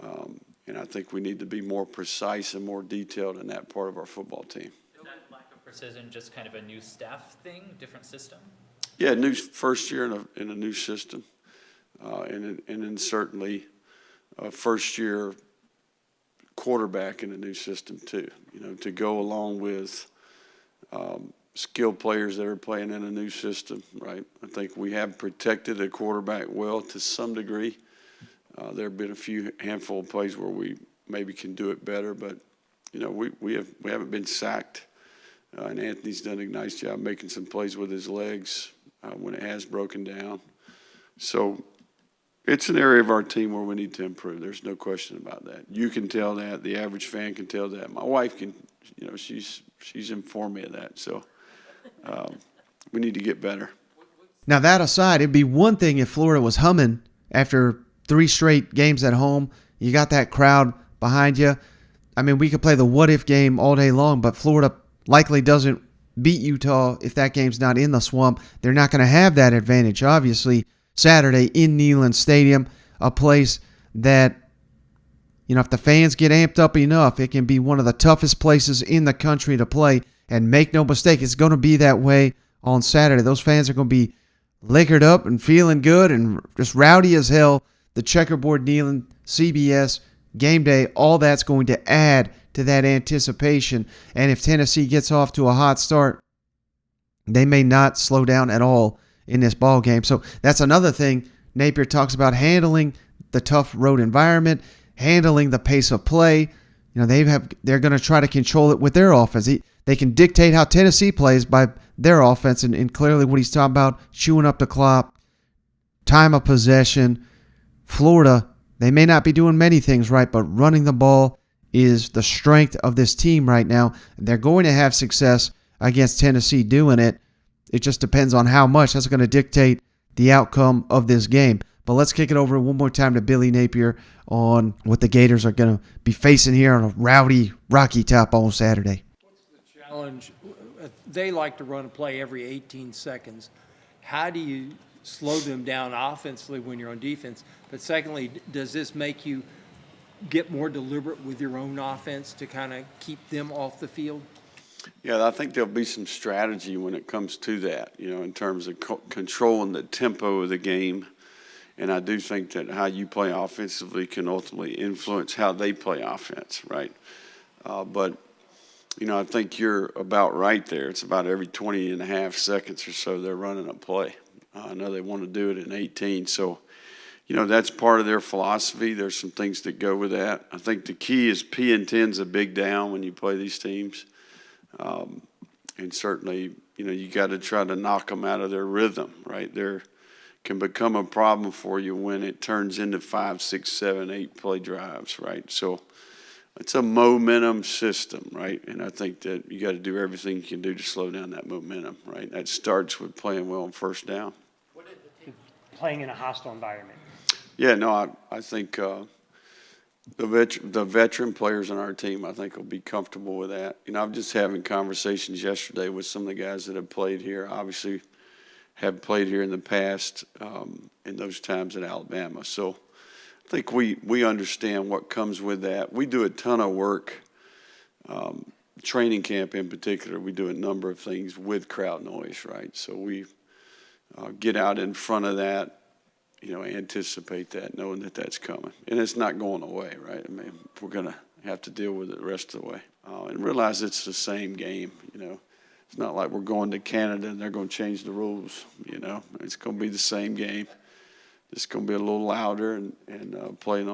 S7: and I think we need to be more precise and more detailed in that part of our football team.
S8: Is that lack of precision just kind of a new staff thing, different system?
S7: Yeah, new first year in a new system, and then certainly a first-year quarterback in a new system too, to go along with skilled players that are playing in a new system, right? I think we have protected the quarterback well to some degree. There have been a handful of plays where we maybe can do it better, but we haven't been sacked, and Anthony's done a nice job making some plays with his legs when it has broken down. So it's an area of our team where we need to improve. There's no question about that. You can tell that. The average fan can tell that. My wife can. She's informed me of that. So we need to get better.
S1: Now, that aside, it'd be one thing if Florida was humming after 3 straight games at home. You got that crowd behind you. I mean, we could play the what-if game all day long, but Florida likely doesn't beat Utah if that game's not in the swamp. They're not going to have that advantage, obviously, Saturday in Neyland Stadium, a place that, if the fans get amped up enough, it can be one of the toughest places in the country to play. And make no mistake, it's going to be that way on Saturday. Those fans are going to be liquored up and feeling good and just rowdy as hell. The checkerboard Neyland, CBS, game day, all that's going to add to that anticipation. And if Tennessee gets off to a hot start, they may not slow down at all in this ball game. So that's another thing Napier talks about, handling the tough road environment, handling the pace of play. They're going to try to control it with their offense. They can dictate how Tennessee plays by their offense, and clearly what he's talking about, chewing up the clock, time of possession. Florida, they may not be doing many things right, but running the ball is the strength of this team right now. They're going to have success against Tennessee doing it. It just depends on how much. That's going to dictate the outcome of this game. But let's kick it over one more time to Billy Napier on what the Gators are going to be facing here on a rowdy Rocky Top on Saturday.
S9: What's the challenge? They like to run a play every 18 seconds. How do you slow them down offensively when you're on defense? But secondly, does this make you get more deliberate with your own offense to kind of keep them off the field?
S7: Yeah, I think there'll be some strategy when it comes to that, in terms of controlling the tempo of the game. And I do think that how you play offensively can ultimately influence how they play offense, right? But I think you're about right there. It's about every 20 and a half seconds or so they're running a play. I know they want to do it in 18. So that's part of their philosophy. There's some things that go with that. I think the key is P and 10's a big down when you play these teams. And certainly, you got to try to knock them out of their rhythm, right? There can become a problem for you when it turns into 5, 6, 7, 8 play drives, right? So it's a momentum system, right? And I think that you got to do everything you can do to slow down that momentum, right? That starts with playing well on first down.
S10: Playing in a hostile environment.
S7: Yeah, no, I think the veteran players on our team, I think, will be comfortable with that. I'm just having conversations yesterday with some of the guys that have played here, obviously have played here in the past in those times at Alabama. So I think we understand what comes with that. We do a ton of work, training camp in particular. We do a number of things with crowd noise, right? So we get out in front of that, anticipate that, knowing that that's coming. And it's not going away, right? I mean, we're going to have to deal with it the rest of the way. And realize it's the same game, It's not like we're going to Canada and they're going to change the rules, It's going to be the same game. It's going to be a little louder and playing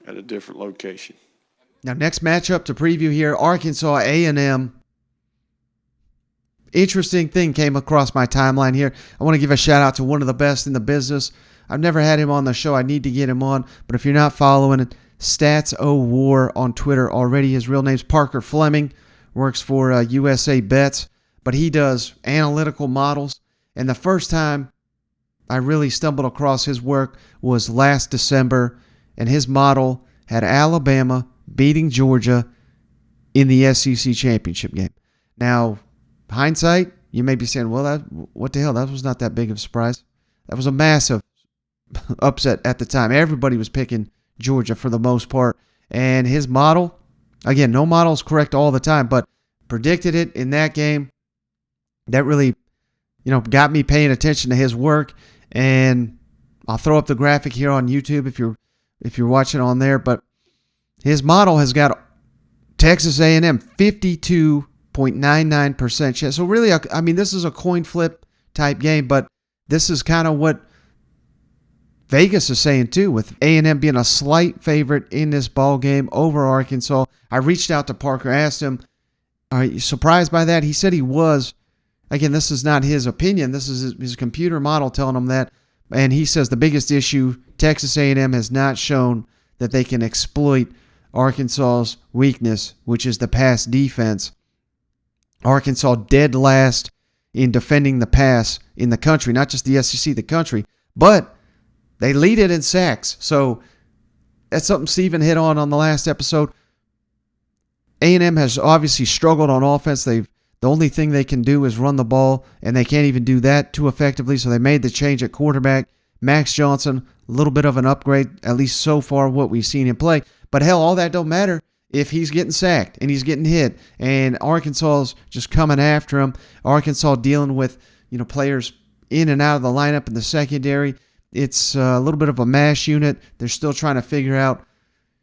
S7: at a different location.
S1: Now, next matchup to preview here, Arkansas A&M. Interesting thing came across my timeline here. I want to give a shout out to one of the best in the business. I've never had him on the show. I need to get him on. But if you're not following it, Stats O War on Twitter already. His real name's Parker Fleming. Works for USA Bets. But he does analytical models. And the first time I really stumbled across his work was last December. And his model had Alabama beating Georgia in the SEC championship game. Now, hindsight, you may be saying, well, what the hell? That was not that big of a surprise. That was a massive upset at the time. Everybody was picking Georgia for the most part. And his model, again, no model is correct all the time, but predicted it in that game. That really, got me paying attention to his work. And I'll throw up the graphic here on YouTube if you're watching on there. But his model has got Texas A&M 52.99% chance. So really, this is a coin flip type game, but this is kind of what Vegas is saying too, with A&M being a slight favorite in this ball game over Arkansas. I reached out to Parker, asked him, are you surprised by that? He said he was. Again, this is not his opinion. This is his computer model telling him that. And he says the biggest issue, Texas A&M has not shown that they can exploit Arkansas's weakness, which is the pass defense. Arkansas dead last in defending the pass in the country, not just the SEC, the country. But they lead it in sacks. So that's something Steven hit on the last episode. A&M has obviously struggled on offense. The only thing they can do is run the ball, and they can't even do that too effectively. So they made the change at quarterback. Max Johnson, a little bit of an upgrade, at least so far what we've seen him play. But hell, all that don't matter if he's getting sacked and he's getting hit, and Arkansas's just coming after him. Arkansas dealing with players in and out of the lineup in the secondary. It's a little bit of a mash unit. They're still trying to figure out,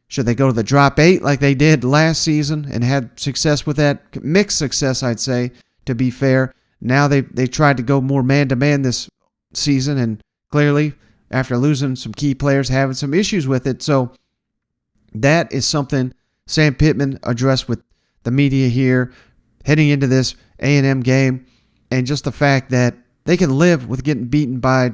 S1: should they go to the drop 8 like they did last season and had success with that? Mixed success, I'd say, to be fair. Now they tried to go more man-to-man this season, and clearly, after losing some key players, having some issues with it. So that is something Sam Pittman addressed with the media here heading into this A&M game, and just the fact that they can live with getting beaten by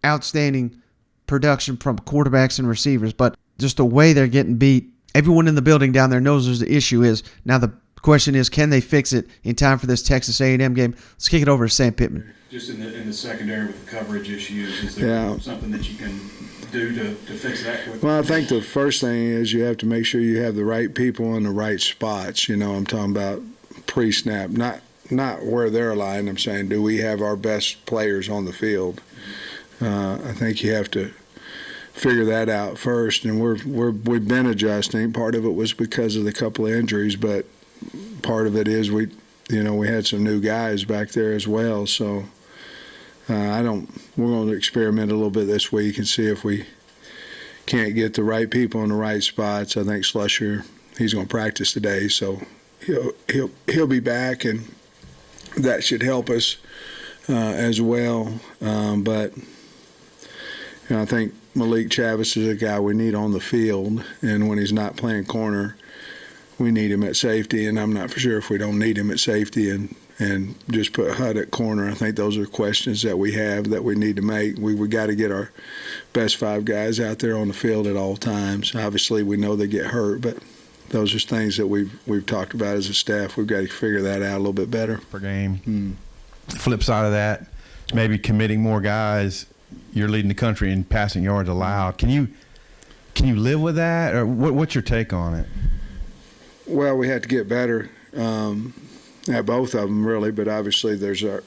S1: outstanding production from quarterbacks and receivers, but just the way they're getting beat, everyone in the building down there knows there's the issue is. Now the question is, can they fix it in time for this Texas A&M game? Let's kick it over to Sam Pittman.
S11: Just in the secondary with the coverage issues, is there something that you can do to fix that quickly?
S12: Well, I think the first thing is you have to make sure you have the right people in the right spots. I'm talking about pre-snap, not where they're lying. I'm saying, do we have our best players on the field? I think you have to figure that out first, and we've been adjusting. Part of it was because of the couple of injuries, but part of it is we had some new guys back there as well. So we're going to experiment a little bit this week and see if we can't get the right people in the right spots. I think Slusher, he's going to practice today, so he'll be back, and that should help us as well. But I think Malik Chavis is a guy we need on the field, and when he's not playing corner, we need him at safety, and I'm not for sure if we don't need him at safety and just put Hutt at corner. I think those are questions that we have that we need to make. We got to get our best 5 guys out there on the field at all times. Obviously, we know they get hurt, but those are things that we've talked about as a staff. We've got to figure that out a little bit better.
S13: Per game. Flip side of that, maybe committing more guys. You're leading the country in passing yards allowed. Can you live with that, or what's your take on it?
S12: Well, we have to get better at both of them, really. But obviously, there's a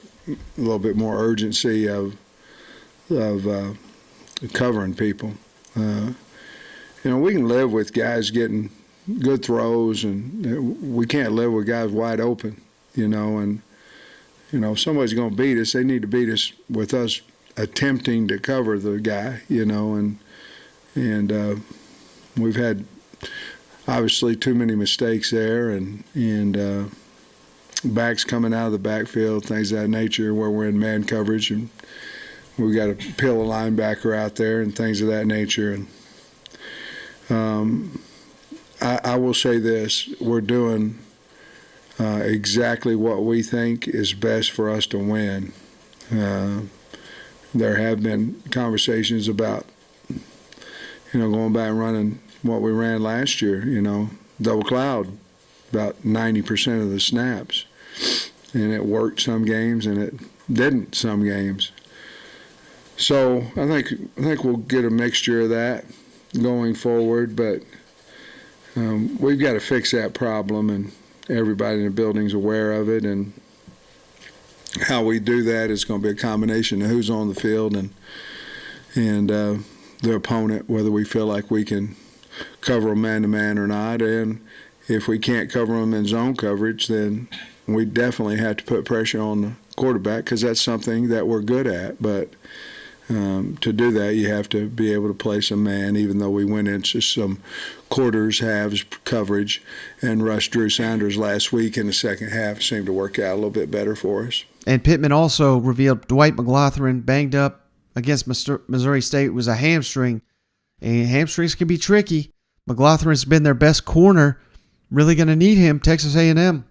S12: little bit more urgency of covering people. We can live with guys getting good throws, and we can't live with guys wide open. And if somebody's going to beat us, they need to beat us with us attempting to cover the guy, and we've had obviously too many mistakes there, and backs coming out of the backfield, things of that nature, where we're in man coverage, and we've got to peel a linebacker out there and things of that nature. And I will say this, we're doing exactly what we think is best for us to win. There have been conversations about, going back and running what we ran last year, double cloud, about 90% of the snaps. And it worked some games and it didn't some games. So I think we'll get a mixture of that going forward, but we've got to fix that problem, and everybody in the building's aware of it, and how we do that is going to be a combination of who's on the field and the opponent, whether we feel like we can cover them man-to-man or not. And if we can't cover them in zone coverage, then we definitely have to put pressure on the quarterback, because that's something that we're good at. But to do that, you have to be able to play some man, even though we went into some quarters, halves coverage, and rushed Drew Sanders last week in the second half. It seemed to work out a little bit better for us.
S1: And Pittman also revealed Dwight McGlothern banged up against Missouri State was a hamstring. And hamstrings can be tricky. McGlothern's been their best corner. Really going to need him, Texas A&M.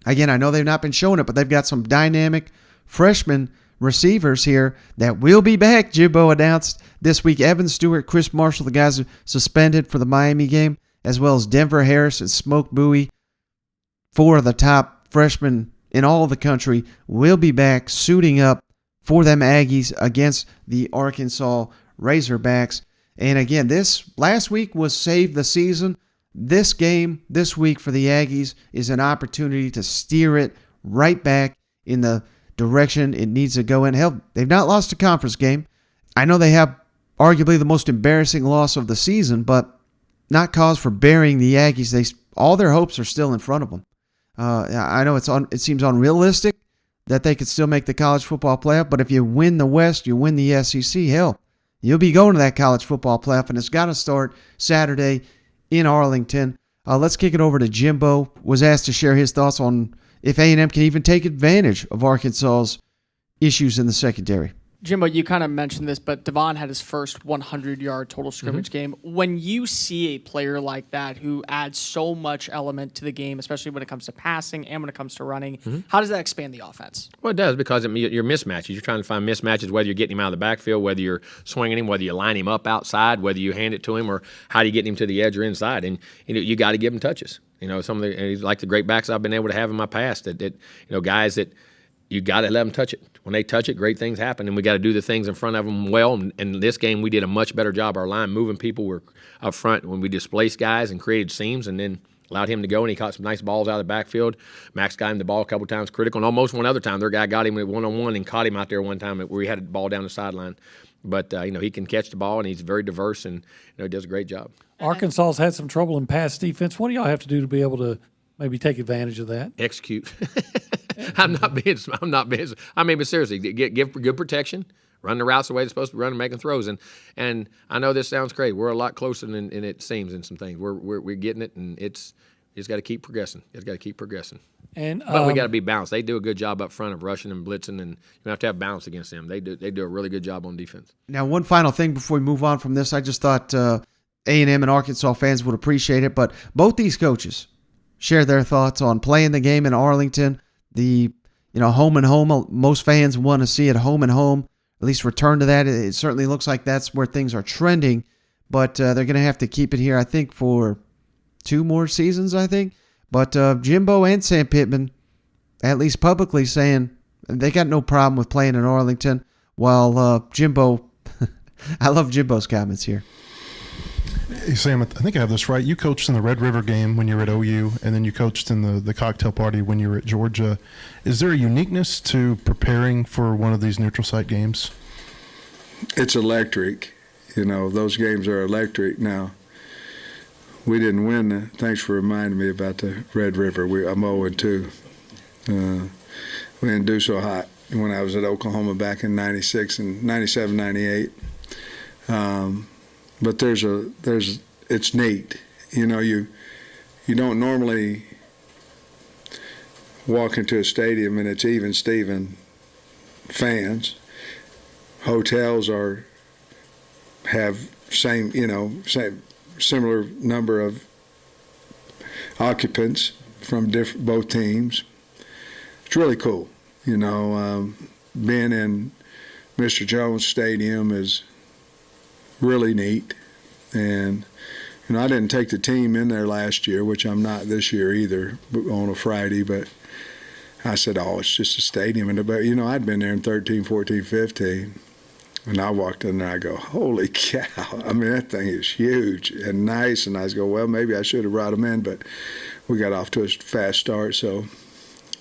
S1: Again, I know they've not been showing it, but they've got some dynamic freshman receivers here that will be back. Jimbo announced this week Evan Stewart, Chris Marshall, the guys suspended for the Miami game, as well as Denver Harris and Smoke Bowie. 4 of the top freshmen in all of the country will be back suiting up for them Aggies against the Arkansas Razorbacks. And again, this last week was save the season. This game this week for the Aggies is an opportunity to steer it right back in the direction it needs to go in. Hell, they've not lost a conference game. I know they have arguably the most embarrassing loss of the season, but not cause for burying the Aggies. All their hopes are still in front of them. I know it seems unrealistic that they could still make the college football playoff, but if you win the West, you win the SEC, hell, you'll be going to that college football playoff, and it's got to start Saturday in Arlington. Let's kick it over to Jimbo. Was asked to share his thoughts on if A&M can even take advantage of Arkansas's issues in the secondary.
S14: Jimbo, you kind of mentioned this, but Devon had his first 100-yard total scrimmage game. When you see a player like that who adds so much element to the game, especially when it comes to passing and when it comes to running, how does that expand the offense?
S15: Well, it does, because you're mismatches. You're trying to find mismatches, whether you're getting him out of the backfield, whether you're swinging him, whether you line him up outside, whether you hand it to him, or how do you get him to the edge or inside. And you got to give him touches. Some of the like the great backs I've been able to have in my past, that guys that you got to let them touch it. When they touch it, great things happen, and we got to do the things in front of them well. And this game, we did a much better job. Our line moving people were up front when we displaced guys and created seams, and then allowed him to go, and he caught some nice balls out of the backfield. Max got him the ball a couple times critical, and almost one other time their guy got him at one-on-one and caught him out there one time where he had the ball down the sideline. But, he can catch the ball, and he's very diverse, and he does a great job.
S16: Arkansas's had some trouble in pass defense. What do y'all have to do to be able to maybe take advantage of that?
S15: Execute. I'm not being. But seriously, give good protection, run the routes the way they're supposed to run, and making throws. And I know this sounds crazy. We're a lot closer than it seems in some things. We're getting it, and You just got to keep progressing. You just got to keep progressing.
S16: And
S15: but we got to be balanced. They do a good job up front of rushing and blitzing, and you have to have balance against them. They do a really good job on defense.
S1: Now, one final thing before we move on from this, I just thought A&M and Arkansas fans would appreciate it, but both these coaches share their thoughts on playing the game in Arlington. The home and home, most fans want to see it home and home. At least return to that. It certainly looks like that's where things are trending, but they're going to have to keep it here, I think, for 2 more seasons, I think. But Jimbo and Sam Pittman, at least publicly, saying they got no problem with playing in Arlington, while Jimbo, I love Jimbo's comments here.
S17: Hey, Sam, I think I have this right. You coached in the Red River game when you were at OU, and then you coached in the cocktail party when you were at Georgia. Is there a uniqueness to preparing for one of these neutral site games?
S12: It's electric. Those games are electric. Now, we didn't win. Thanks for reminding me about the Red River. I'm 0-2. We didn't do so hot when I was at Oklahoma back in 96 and 97, 98. But it's neat. You don't normally walk into a stadium and it's even Steven fans. Hotels have same similar number of occupants from both teams. It's really cool. Being in Mr. Jones Stadium is really neat. And I didn't take the team in there last year, which I'm not this year either, on a Friday, but I said, it's just a stadium. But I'd been there in 13, 14, 15. And I walked in there, I go, holy cow. I mean, that thing is huge and nice. And I was going, well, maybe I should have brought them in, but we got off to a fast start. So,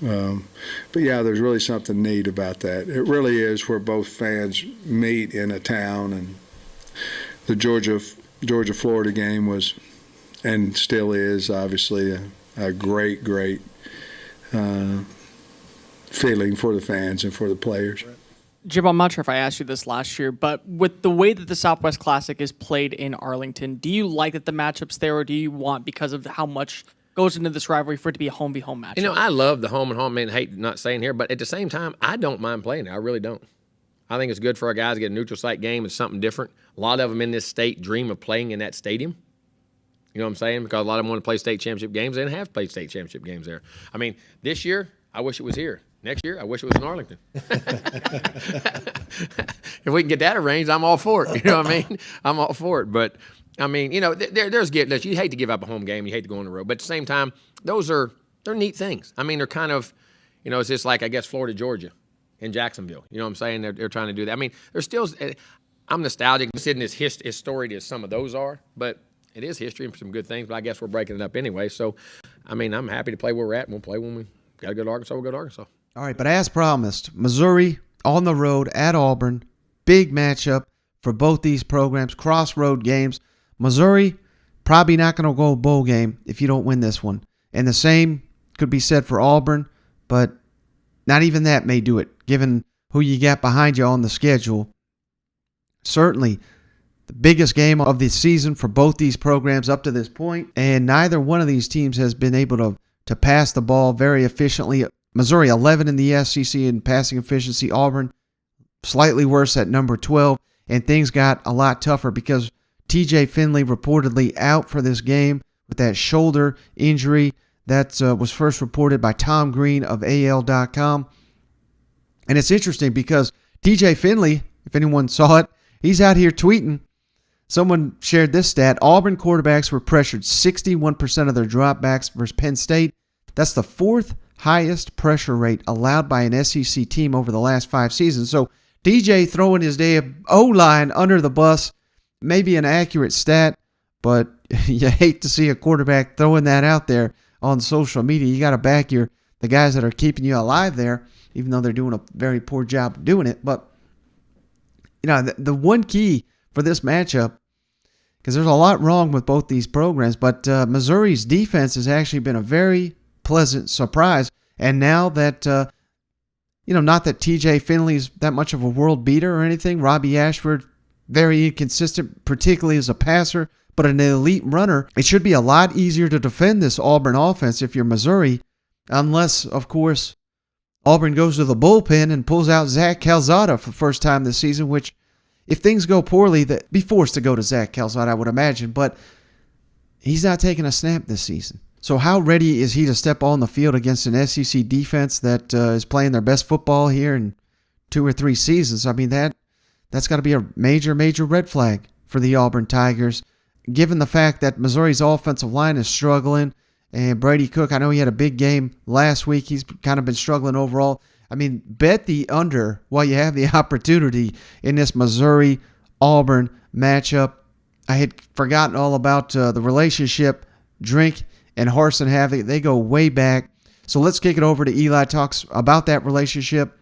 S12: but yeah, there's really something neat about that. It really is where both fans meet in a town. And the Georgia-Florida game was, and still is, obviously a great feeling for the fans and for the players.
S14: Jim, I'm not sure if I asked you this last year, but with the way that the Southwest Classic is played in Arlington, do you like that the matchup's there, or do you want, because of how much goes into this rivalry, for it to be a home-v-home matchup?
S15: I love the home and home. I mean, I hate not saying here, but at the same time, I don't mind playing it. I really don't. I think it's good for our guys to get a neutral site game. It's something different. A lot of them in this state dream of playing in that stadium. You know what I'm saying? Because a lot of them want to play state championship games. They didn't have played state championship games there. I mean, this year, I wish it was here. Next year, I wish it was in Arlington. If we can get that arranged, I'm all for it. You know what I mean? I'm all for it. But, I mean, there's gifts. You hate to give up a home game. You hate to go on the road. But at the same time, they're neat things. I mean, they're kind of, it's just like, I guess, Florida, Georgia in Jacksonville. You know what I'm saying? They're trying to do that. I mean, there's still, I'm nostalgic. This isn't as storied as some of those are, but it is history and some good things. But I guess we're breaking it up anyway. So, I mean, I'm happy to play where we're at. And we'll play when we got to go to Arkansas. We'll go to Arkansas.
S1: All right, but as promised, Missouri on the road at Auburn. Big matchup for both these programs, crossroad games. Missouri probably not going to go bowl game if you don't win this one. And the same could be said for Auburn, but not even that may do it, given who you got behind you on the schedule. Certainly the biggest game of the season for both these programs up to this point, and neither one of these teams has been able to pass the ball very efficiently. Missouri 11 in the SEC in passing efficiency. Auburn slightly worse at number 12. And things got a lot tougher because TJ Finley reportedly out for this game with that shoulder injury. That was first reported by Tom Green of AL.com. And it's interesting because TJ Finley, if anyone saw it, he's out here tweeting. Someone shared this stat. Auburn quarterbacks were pressured 61% of their dropbacks versus Penn State. That's the fourth highest pressure rate allowed by an SEC team over the last 5 seasons. So DJ throwing his damn O-line under the bus may be an accurate stat, but you hate to see a quarterback throwing that out there on social media. You got to back the guys that are keeping you alive there, even though they're doing a very poor job of doing it. But the one key for this matchup, because there's a lot wrong with both these programs, but Missouri's defense has actually been a very pleasant surprise. And now that, not that TJ Finley's that much of a world beater or anything. Robbie Ashford, very inconsistent, particularly as a passer, but an elite runner. It should be a lot easier to defend this Auburn offense if you're Missouri, unless, of course, Auburn goes to the bullpen and pulls out Zach Calzada for the first time this season, which, if things go poorly, that be forced to go to Zach Calzada, I would imagine, but he's not taking a snap this season. So how ready is he to step on the field against an SEC defense that is playing their best football here in 2 or 3 seasons? I mean, that's got to be a major, major red flag for the Auburn Tigers, given the fact that Missouri's offensive line is struggling. And Brady Cook, I know he had a big game last week. He's kind of been struggling overall. I mean, bet the under while you have the opportunity in this Missouri-Auburn matchup. I had forgotten all about the relationship Drink and Harsin have. They go way back. So let's kick it over to Eli. Talks about that relationship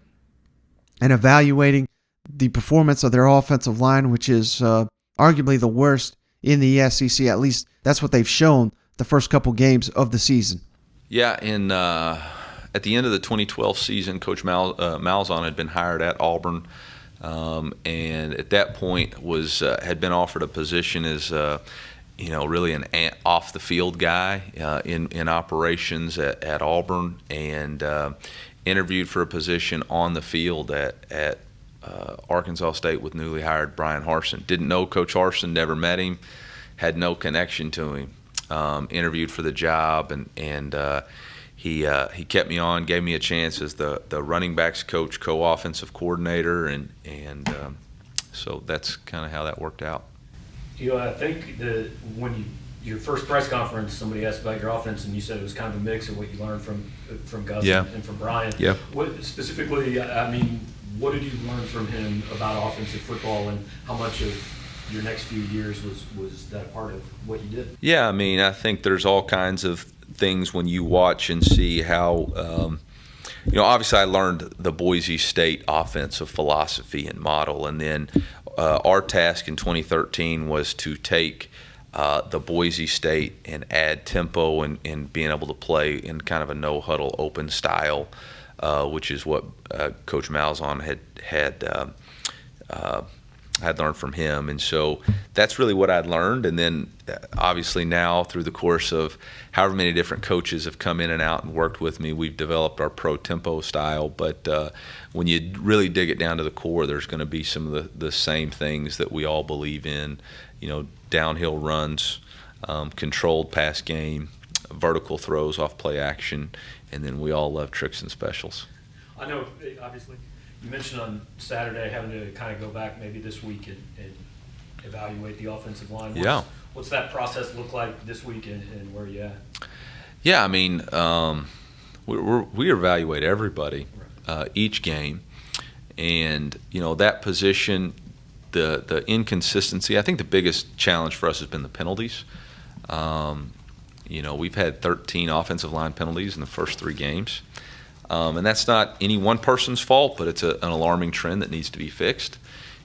S1: and evaluating the performance of their offensive line, which is arguably the worst in the SEC. At least that's what they've shown the first couple games of the season.
S18: Yeah, and at the end of the 2012 season, Coach Malzahn had been hired at Auburn, and at that point had been offered a position as really an off-the-field guy in operations at Auburn, and interviewed for a position on the field at Arkansas State with newly hired Bryan Harsin. Didn't know Coach Harsin, never met him, had no connection to him. Interviewed for the job, and he kept me on, gave me a chance as the running backs coach, co-offensive coordinator, and so that's kind of how that worked out.
S19: I think that when your first press conference, somebody asked about your offense, and you said it was kind of a mix of what you learned from Gus and from Bryan.
S18: Yeah.
S19: What specifically? I mean, what did you learn from him about offensive football, and how much of your next few years was that part of what you did?
S18: Yeah, I mean, I think there's all kinds of things when you watch and see how, obviously I learned the Boise State offensive philosophy and model, and then our task in 2013 was to take the Boise State and add tempo and being able to play in kind of a no-huddle open style, which is what Coach Malzahn had learned from him. And so that's really what I'd learned. And then obviously now through the course of however many different coaches have come in and out and worked with me, we've developed our pro tempo style. But when you really dig it down to the core, there's going to be some of the same things that we all believe in, downhill runs, controlled pass game, vertical throws off play action, and then we all love tricks and specials.
S19: I know, obviously, you mentioned on Saturday having to kind of go back maybe this week and evaluate the offensive line. What's that process look like this week, and where are you at? Yeah,
S18: I mean, we evaluate everybody each game, and that position, the inconsistency. I think the biggest challenge for us has been the penalties. We've had 13 offensive line penalties in the first 3 games. And that's not any one person's fault, but it's an alarming trend that needs to be fixed.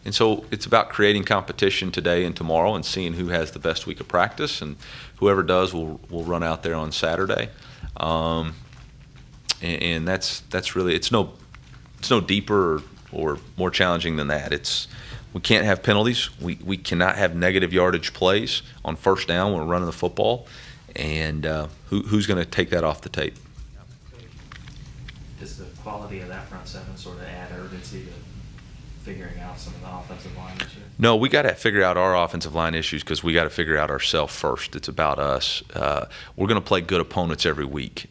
S18: And so it's about creating competition today and tomorrow and seeing who has the best week of practice, and whoever does will run out there on Saturday. And that's really, it's no deeper or more challenging than that. We can't have penalties. We cannot have negative yardage plays on first down when we're running the football. And who's going to take that off the tape?
S20: Does the quality of that front seven sort of add urgency to figuring out some of the offensive line issues?
S18: No, we got to figure out our offensive line issues because we got to figure out ourselves first. It's about us. We're going to play good opponents every week.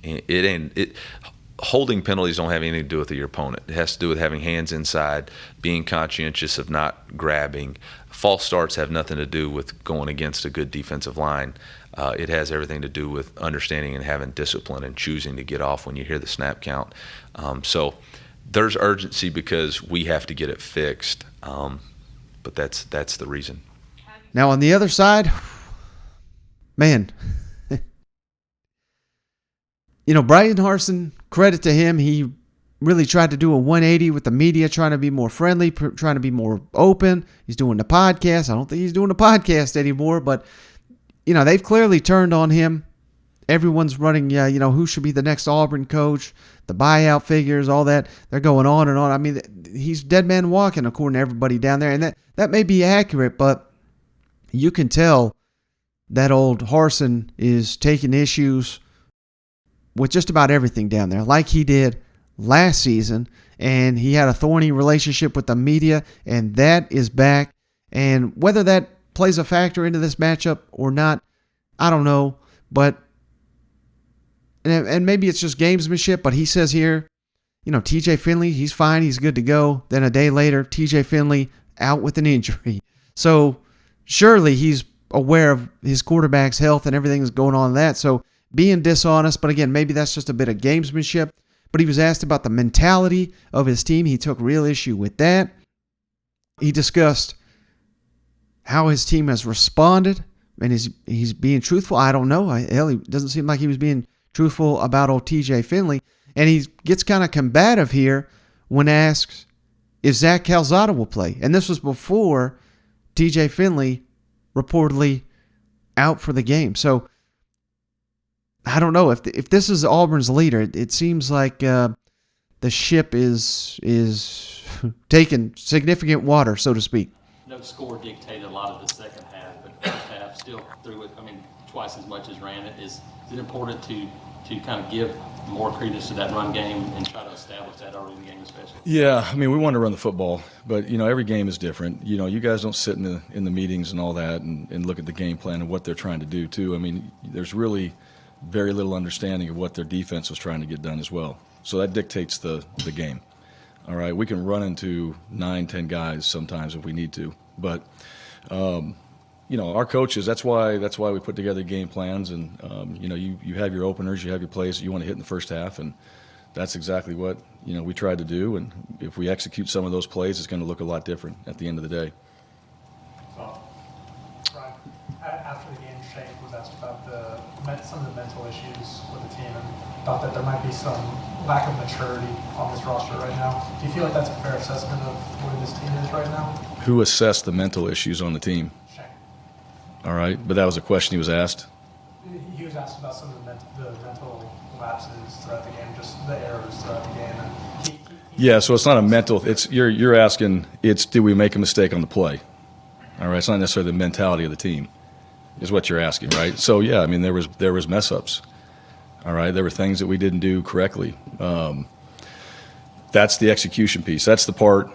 S18: Holding penalties don't have anything to do with your opponent. It has to do with having hands inside, being conscientious of not grabbing. False starts have nothing to do with going against a good defensive line. It has everything to do with understanding and having discipline and choosing to get off when you hear the snap count. So there's urgency because we have to get it fixed. But that's the reason.
S1: Now on the other side, man, Bryan Harsin, credit to him. He really tried to do a 180 with the media, trying to be more friendly, trying to be more open. He's doing the podcast. I don't think he's doing the podcast anymore, but they've clearly turned on him. Everyone's running, who should be the next Auburn coach, the buyout figures, all that. They're going on and on. I mean, he's dead man walking according to everybody down there. And that may be accurate, but you can tell that old Harsin is taking issues with just about everything down there, like he did last season, and he had a thorny relationship with the media, and that is back. And whether that plays a factor into this matchup or not, I don't know. But and maybe it's just gamesmanship, but he says here, TJ Finley, he's fine, he's good to go. Then a day later, TJ Finley out with an injury. So surely he's aware of his quarterback's health and everything that's going on in that. So being dishonest, but again, maybe that's just a bit of gamesmanship. But he was asked about the mentality of his team. He took real issue with that. He discussed how his team has responded, and he's being truthful. I don't know. He doesn't seem like he was being truthful about old TJ Finley. And he gets kind of combative here when asked if Zach Calzada will play. And this was before TJ Finley reportedly out for the game. So I don't know if this is Auburn's leader. It seems like the ship is taking significant water, so to speak.
S21: No score dictated a lot of the second half, but first half still threw it. Twice as much as ran it. Is it important to kind of give more credence to that run game and try to establish that early in the game, especially?
S22: Yeah, we want to run the football, but every game is different. You guys don't sit in the meetings and all that and look at the game plan and what they're trying to do too. There's really very little understanding of what their defense was trying to get done as well. So that dictates the game. All right, we can run into 9-10 guys sometimes if we need to, but our coaches, that's why we put together game plans, and you have your openers, you have your plays that you want to hit in the first half, and that's exactly what we tried to do. And if we execute some of those plays, it's going to look a lot different at the end of the day.
S23: So, Bryan, after the game, Shane was asked about some of the mental issues with the team, and thought that there might be some lack of maturity on this roster right now. Do you feel like that's a fair assessment of where this team is right now?
S22: Who assessed the mental issues on the team?
S23: Shane.
S22: All right, but that was a question he was asked?
S23: He was asked about some of the mental lapses throughout the game, just the errors throughout the game. And
S22: yeah, so it's not a mental. You're asking. Did we make a mistake on the play? All right, it's not necessarily the mentality of the team, is what you're asking, right? So yeah, there was mess ups. All right, there were things that we didn't do correctly. That's the execution piece. That's the part,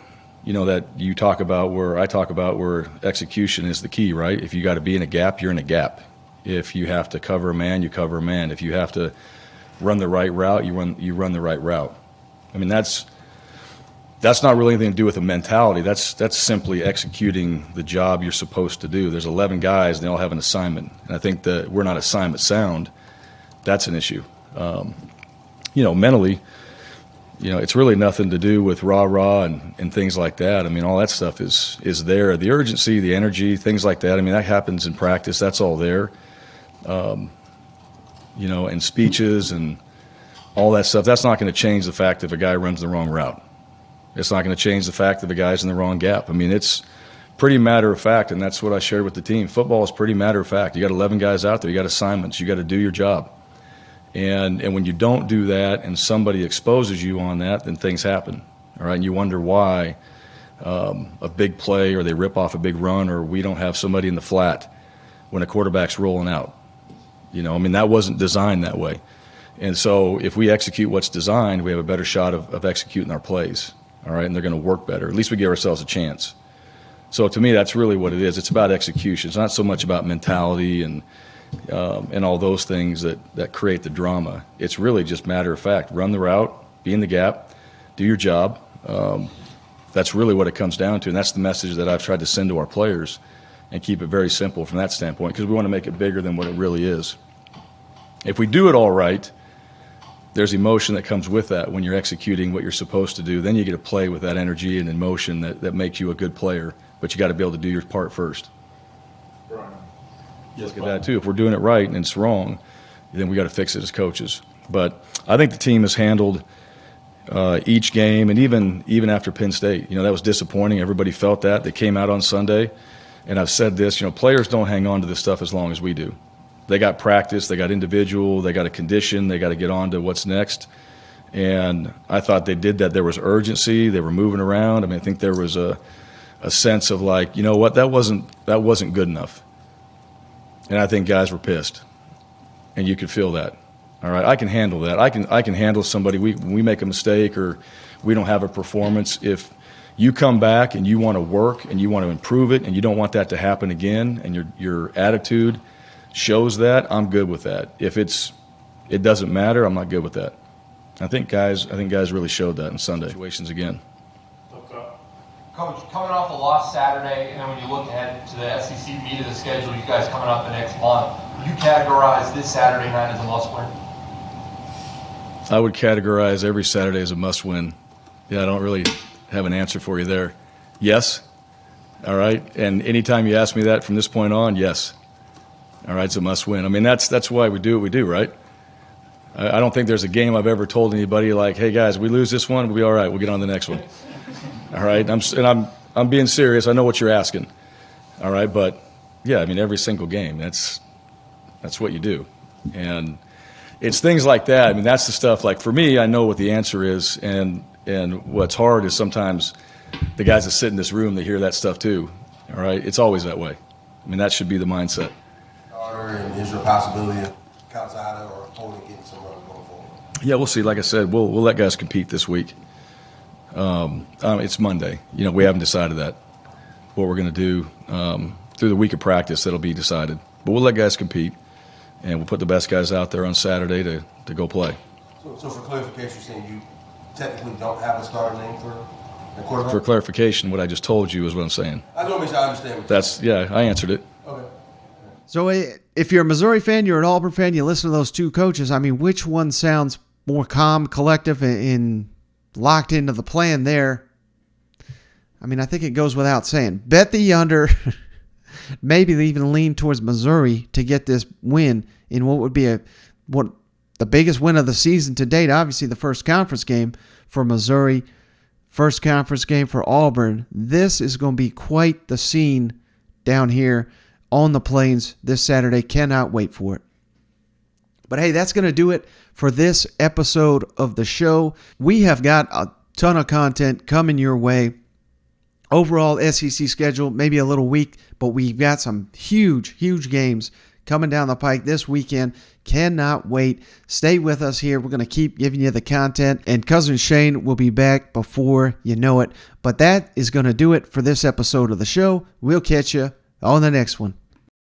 S22: that you talk about where I talk about where execution is the key, right? If you got to be in a gap, you're in a gap. If you have to cover a man, you cover a man. If you have to run the right route, you run the right route. That's not really anything to do with the mentality. That's simply executing the job you're supposed to do. There's 11 guys, and they all have an assignment. And I think that we're not assignment sound. That's an issue. Mentally, it's really nothing to do with rah-rah and things like that. All that stuff is there. The urgency, the energy, things like that, that happens in practice. That's all there. And speeches and all that stuff, that's not going to change the fact if a guy runs the wrong route. It's not going to change the fact that the guy's in the wrong gap. It's pretty matter of fact, and that's what I shared with the team. Football is pretty matter of fact. You got 11 guys out there. You got assignments. You got to do your job. And when you don't do that and somebody exposes you on that, then things happen. All right, and you wonder why a big play or they rip off a big run or we don't have somebody in the flat when a quarterback's rolling out. That wasn't designed that way. And so if we execute what's designed, we have a better shot of executing our plays. All right, and they're going to work better. At least we give ourselves a chance. So to me, that's really what it is. It's about execution. It's not so much about mentality and all those things that create the drama. It's really just matter of fact. Run the route, be in the gap, do your job. That's really what it comes down to, and that's the message that I've tried to send to our players and keep it very simple from that standpoint because we want to make it bigger than what it really is. If we do it all right, there's emotion that comes with that when you're executing what you're supposed to do. Then you get to play with that energy and emotion that makes you a good player, but you got to be able to do your part first. Look at that too. If we're doing it right and it's wrong, then we got to fix it as coaches. But I think the team has handled each game, and even after Penn State, that was disappointing. Everybody felt that. They came out on Sunday, and I've said this. Players don't hang on to this stuff as long as we do. They got practice, they got individual, they got a condition, they got to get on to what's next. And I thought they did that. There was urgency. They were moving around. I think there was a sense of like, that wasn't good enough. And I think guys were pissed. And you could feel that. All right, I can handle that. I can handle somebody, when we make a mistake or we don't have a performance. If you come back and you want to work and you want to improve it and you don't want that to happen again and your attitude shows that, I'm good with that. If it doesn't matter, I'm not good with that. I think guys really showed that in Sunday situations again.
S2: Coach, coming off a loss Saturday, and then when you look ahead to the SEC meat of the schedule, you guys coming up the next month, would you categorize this Saturday night as a must-win?
S22: I would categorize every Saturday as a must-win. Yeah, I don't really have an answer for you there. Yes. All right. And anytime you ask me that from this point on, yes. All right, it's a must-win. I mean, that's why we do what we do, right? I don't think there's a game I've ever told anybody like, hey guys, we lose this one, we'll be all right. We'll get on the next one. All right. I'm being serious. I know what you're asking. All right, but yeah, I mean, every single game. That's what you do, and it's things like that. I mean, that's the stuff. Like for me, I know what the answer is, and what's hard is sometimes the guys that sit in this room, they hear that stuff too. All right, it's always that way. I mean, that should be the mindset.
S3: And is there a possibility of Calzada or opponent getting some run going forward?
S22: Yeah, we'll see. Like I said, we'll let guys compete this week. It's Monday. You know, we haven't decided that. What we're going to do through the week of practice, that'll be decided. But we'll let guys compete, and we'll put the best guys out there on Saturday to go play.
S3: So for clarification, you're saying you technically don't have a starter name for a quarterback?
S22: For clarification, what I just told you is what I'm saying.
S3: I don't make sure I understand.
S22: I answered it.
S3: Okay.
S1: So if you're a Missouri fan, you're an Auburn fan, you listen to those two coaches, I mean, which one sounds more calm, collective, and locked into the plan there? I mean, I think it goes without saying. Bet the under, maybe even lean towards Missouri to get this win in what would be the biggest win of the season to date. Obviously, the first conference game for Missouri, first conference game for Auburn. This is going to be quite the scene down here on the Plains this Saturday. Cannot wait for it. But hey, that's going to do it for this episode of the show. We have got a ton of content coming your way. Overall SEC schedule, maybe a little weak, but we've got some huge games coming down the pike this weekend. Cannot wait. Stay with us here. We're going to keep giving you the content, and Cousin Shane will be back before you know it. But that is going to do it for this episode of the show. We'll catch you on the next one.